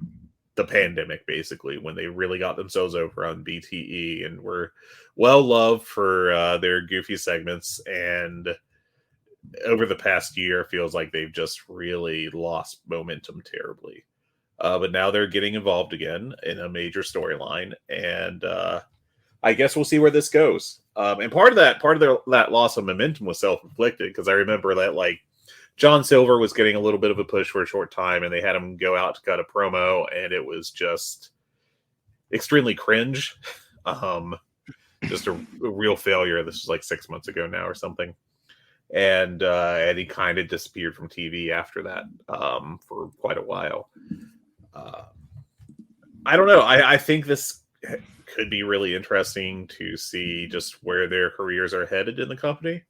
[SPEAKER 5] the pandemic, basically, when they really got themselves over on BTE and were well loved for their goofy segments. And over the past year, it feels like they've just really lost momentum terribly. But now they're getting involved again in a major storyline, and I guess we'll see where this goes. And part of that loss of momentum was self-inflicted, because I remember that like John Silver was getting a little bit of a push for a short time, and they had him go out to cut a promo, and it was just extremely cringe. Just a real failure. This was like 6 months ago now or something. And he kind of disappeared from TV after that for quite a while. I don't know. I think this could be really interesting to see just where their careers are headed in the company.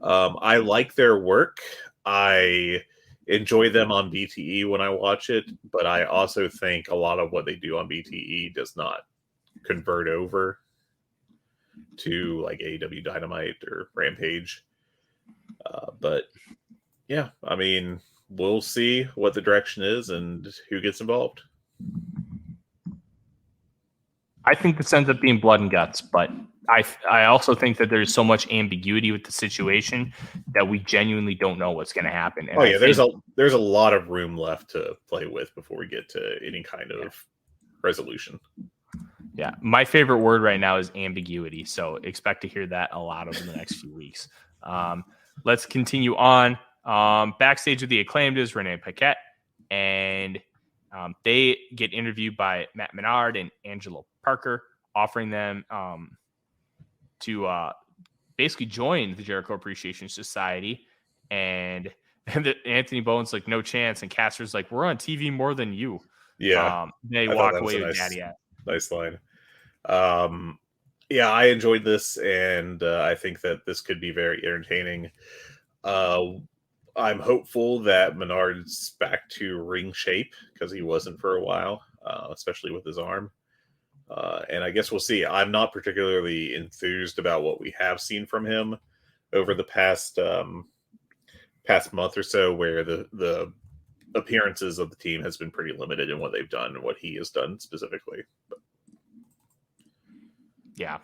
[SPEAKER 5] I like their work. I enjoy them on BTE when I watch it, but I also think a lot of what they do on BTE does not convert over to like AEW Dynamite or Rampage. But yeah, I mean, we'll see what the direction is and who gets involved.
[SPEAKER 4] I think this ends up being blood and guts, but I also think that there's so much ambiguity with the situation that we genuinely don't know what's going to happen. And
[SPEAKER 5] there's a lot of room left to play with before we get to any kind of resolution.
[SPEAKER 4] Yeah, my favorite word right now is ambiguity, so expect to hear that a lot over the next few weeks. Let's continue on. Backstage with the Acclaimed is Renee Paquette, and they get interviewed by Matt Menard and Angelo Parker, offering them to basically join the Jericho Appreciation Society. And Anthony Bowen's like, no chance. And Caster's like, we're on TV more than you.
[SPEAKER 5] Yeah.
[SPEAKER 4] They walk away with daddy ass.
[SPEAKER 5] Nice line. Yeah, I enjoyed this, and I think that this could be very entertaining. I'm hopeful that Menard's back to ring shape because he wasn't for a while, especially with his arm. And I guess we'll see. I'm not particularly enthused about what we have seen from him over the past month or so, where the appearances of the team has been pretty limited in what they've done and what he has done specifically.
[SPEAKER 4] Yeah.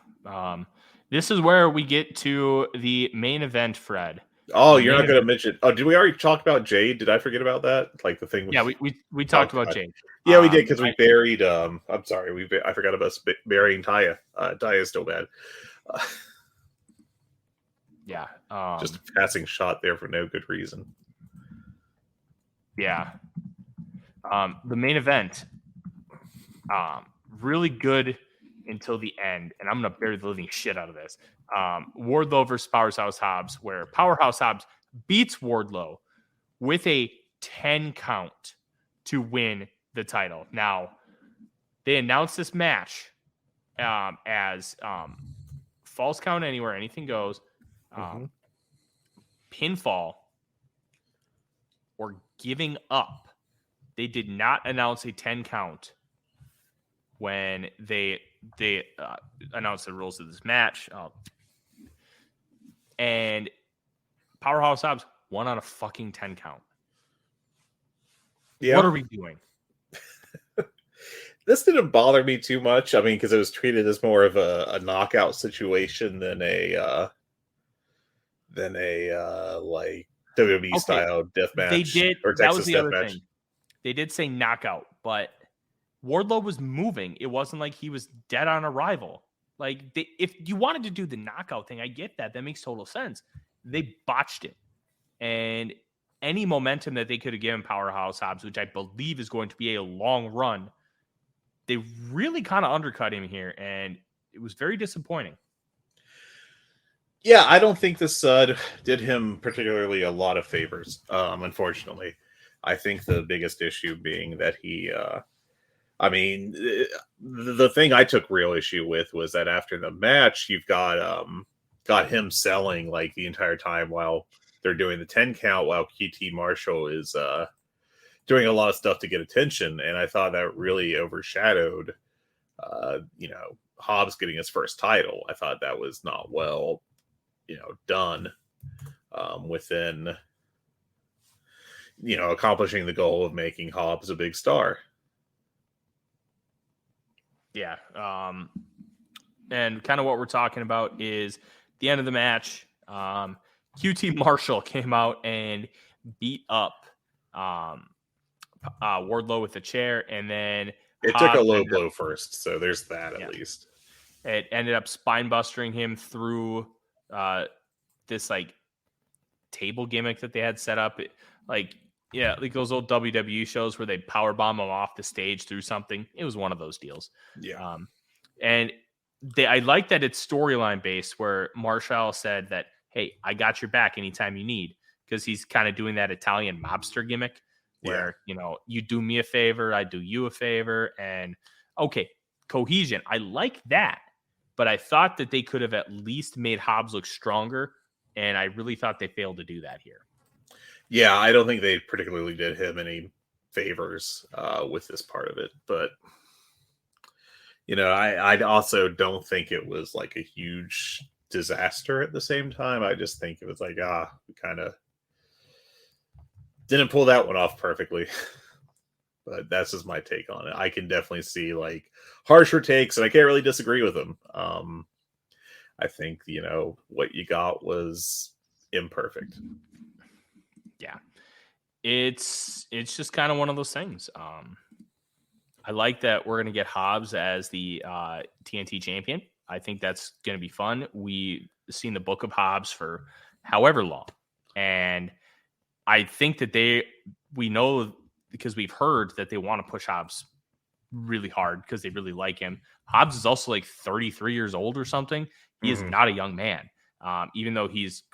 [SPEAKER 4] This is where we get to the main event, Fred.
[SPEAKER 5] Oh, you're not going to mention... Oh, did we already talk about Jade? Did I forget about that? Like the thing...
[SPEAKER 4] Yeah, we talked about Jade.
[SPEAKER 5] Yeah, we did, because we buried... I'm sorry, I forgot about us burying Taya. Taya is still bad.
[SPEAKER 4] Yeah.
[SPEAKER 5] Just a passing shot there for no good reason.
[SPEAKER 4] Yeah. The main event, really good until the end, and I'm going to bury the living shit out of this. Wardlow versus Powerhouse Hobbs, where Powerhouse Hobbs beats Wardlow with a 10 count to win the title. Now, they announced this match as false count anywhere, anything goes, pinfall, or giving up. They did not announce a 10 count when they announced the rules of this match. And Powerhouse Hobbs won on a fucking 10 count.
[SPEAKER 5] Yeah.
[SPEAKER 4] What are we doing?
[SPEAKER 5] This didn't bother me too much. I mean, because it was treated as more of a knockout situation than a like WWE style death match.
[SPEAKER 4] They did.
[SPEAKER 5] Or
[SPEAKER 4] That
[SPEAKER 5] Texas
[SPEAKER 4] was the
[SPEAKER 5] death
[SPEAKER 4] other
[SPEAKER 5] match.
[SPEAKER 4] thing. They did say knockout, but Wardlow was moving. It wasn't like he was dead on arrival. Like, if you wanted to do the knockout thing, I get that. That makes total sense. They botched it. And any momentum that they could have given Powerhouse Hobbs, which I believe is going to be a long run, they really kind of undercut him here, and it was very disappointing.
[SPEAKER 5] Yeah, I don't think this did him particularly a lot of favors, unfortunately. I think the biggest issue being that he... I mean, the thing I took real issue with was that after the match, you've got him selling like the entire time while they're doing the 10 count, while QT Marshall is doing a lot of stuff to get attention. And I thought that really overshadowed, Hobbs getting his first title. I thought that was not well, done within, accomplishing the goal of making Hobbs a big star.
[SPEAKER 4] Yeah. And kind of what we're talking about is the end of the match. QT Marshall came out and beat up Wardlow with a chair, and then
[SPEAKER 5] it took a low blow first, so there's that at least.
[SPEAKER 4] It ended up spine bustering him through this like table gimmick that they had set up. Like those old WWE shows where they power bomb him off the stage through something. It was one of those deals.
[SPEAKER 5] Yeah.
[SPEAKER 4] And I like that it's storyline based, where Marshall said that, hey, I got your back anytime you need, because he's kind of doing that Italian mobster gimmick where, you do me a favor, I do you a favor. And okay, cohesion. I like that. But I thought that they could have at least made Hobbs look stronger. And I really thought they failed to do that here.
[SPEAKER 5] Yeah, I don't think they particularly did him any favors with this part of it. But, I also don't think it was like a huge disaster at the same time. I just think it was like, we kind of didn't pull that one off perfectly. But that's just my take on it. I can definitely see like harsher takes, and I can't really disagree with them. I think, what you got was imperfect.
[SPEAKER 4] Yeah, it's just kind of one of those things. I like that we're going to get Hobbs as the TNT champion. I think that's going to be fun. We've seen the book of Hobbs for however long. And I think that we know, because we've heard that they want to push Hobbs really hard because they really like him. Hobbs is also like 33 years old or something. He is not a young man. Even though he's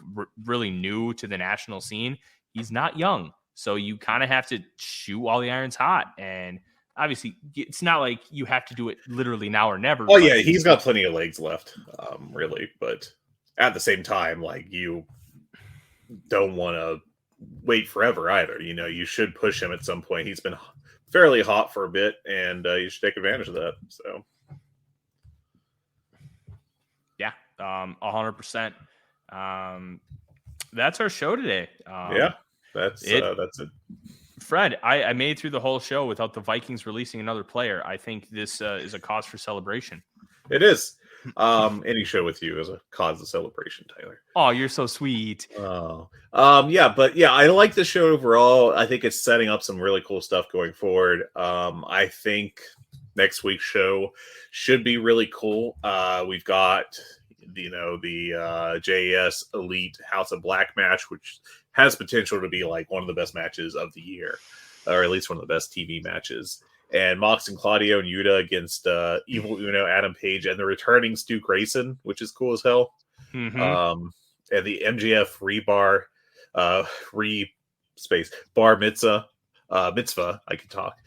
[SPEAKER 4] really new to the national scene, he's not young. So you kind of have to shoot while the iron's hot. And obviously, it's not like you have to do it literally now or never.
[SPEAKER 5] Oh, yeah, he's got plenty of legs left, really. But at the same time, like, you don't want to wait forever either. You should push him at some point. He's been fairly hot for a bit, and you should take advantage of that. So,
[SPEAKER 4] yeah, 100%. That's our show today.
[SPEAKER 5] That's it.
[SPEAKER 4] Fred, I made it through the whole show without the Vikings releasing another player. I think this is a cause for celebration.
[SPEAKER 5] It is. Any show with you is a cause of celebration, Tyler.
[SPEAKER 4] Oh, you're so sweet.
[SPEAKER 5] Oh, I like the show overall. I think it's setting up some really cool stuff going forward. I think next week's show should be really cool. We've got the JAS Elite House of Black match, which has potential to be like one of the best matches of the year, or at least one of the best TV matches. And Mox and Claudio and Yuta against Evil Uno, Adam Page, and the returning Stu Grayson, which is cool as hell.
[SPEAKER 4] Mm-hmm.
[SPEAKER 5] And the MGF Rebar, Bar Mitzvah, I can talk.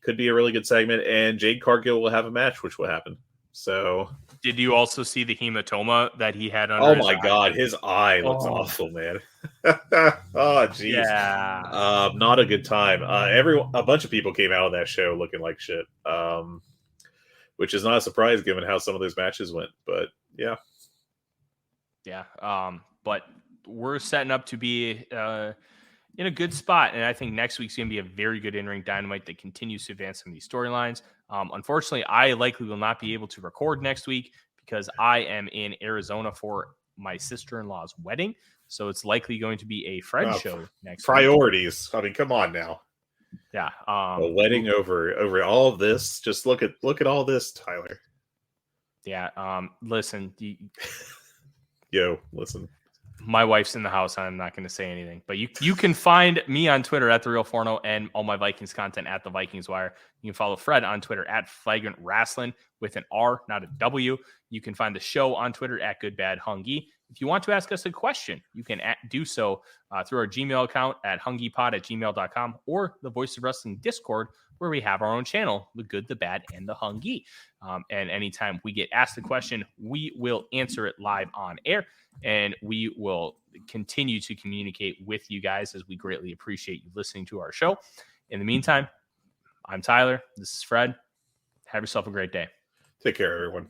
[SPEAKER 5] Could be a really good segment. And Jade Cargill will have a match, which will happen. So,
[SPEAKER 4] did you also see the hematoma that he had under?
[SPEAKER 5] Oh my God, his eye looks awful, man. Oh jeez,
[SPEAKER 4] yeah,
[SPEAKER 5] not a good time. A bunch of people came out of that show looking like shit, which is not a surprise given how some of those matches went. But yeah.
[SPEAKER 4] But we're setting up to be in a good spot, and I think next week's going to be a very good in-ring Dynamite that continues to advance some of these storylines. Unfortunately, I likely will not be able to record next week because I am in Arizona for my sister-in-law's wedding. So it's likely going to be a Fred show next
[SPEAKER 5] priorities. Week. I mean, come on now.
[SPEAKER 4] Yeah.
[SPEAKER 5] A wedding over all of this. Just look at all this, Tyler.
[SPEAKER 4] Yeah. Listen.
[SPEAKER 5] Listen.
[SPEAKER 4] My wife's in the house. I'm not going to say anything, but you can find me on Twitter at @TheRealForno and all my Vikings content at The Vikings Wire. You can follow Fred on Twitter at Flagrant Wrestling with an R, not a W. You can find the show on Twitter at GoodBadHungee. If you want to ask us a question, you can do so through our Gmail account at hungeepod@gmail.com or the Voice of Wrestling Discord, where we have our own channel, The Good, the Bad, and the Hungee. And anytime we get asked a question, we will answer it live on air, and we will continue to communicate with you guys as we greatly appreciate you listening to our show. In the meantime, I'm Tyler. This is Fred. Have yourself a great day.
[SPEAKER 5] Take care, everyone.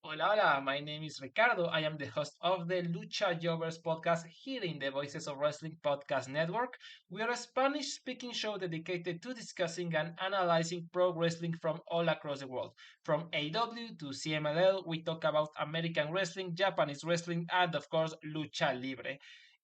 [SPEAKER 6] Hola, my name is Ricardo. I am the host of the Lucha Jovers podcast here in the Voices of Wrestling Podcast Network. We are a Spanish-speaking show dedicated to discussing and analyzing pro wrestling from all across the world. From AEW to CMLL, we talk about American wrestling, Japanese wrestling, and of course, Lucha Libre.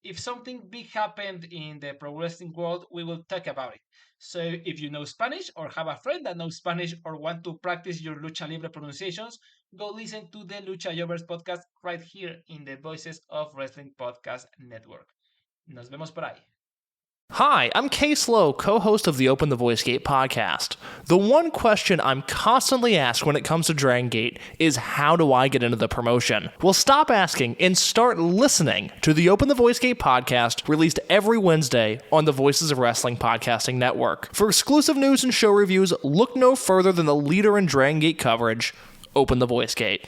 [SPEAKER 6] If something big happened in the pro wrestling world, we will talk about it. So if you know Spanish or have a friend that knows Spanish or want to practice your Lucha Libre pronunciations, go listen to the Lucha Jovers podcast right here in the Voices of Wrestling Podcast Network. Nos vemos por ahí.
[SPEAKER 7] Hi, I'm Case Lowe, co-host of the Open the Voice Gate podcast. The one question I'm constantly asked when it comes to Dragon Gate is how do I get into the promotion? Well, stop asking and start listening to the Open the Voice Gate podcast, released every Wednesday on the Voices of Wrestling Podcasting Network. For exclusive news and show reviews, look no further than the leader in Dragon Gate coverage, Open the Voice Gate.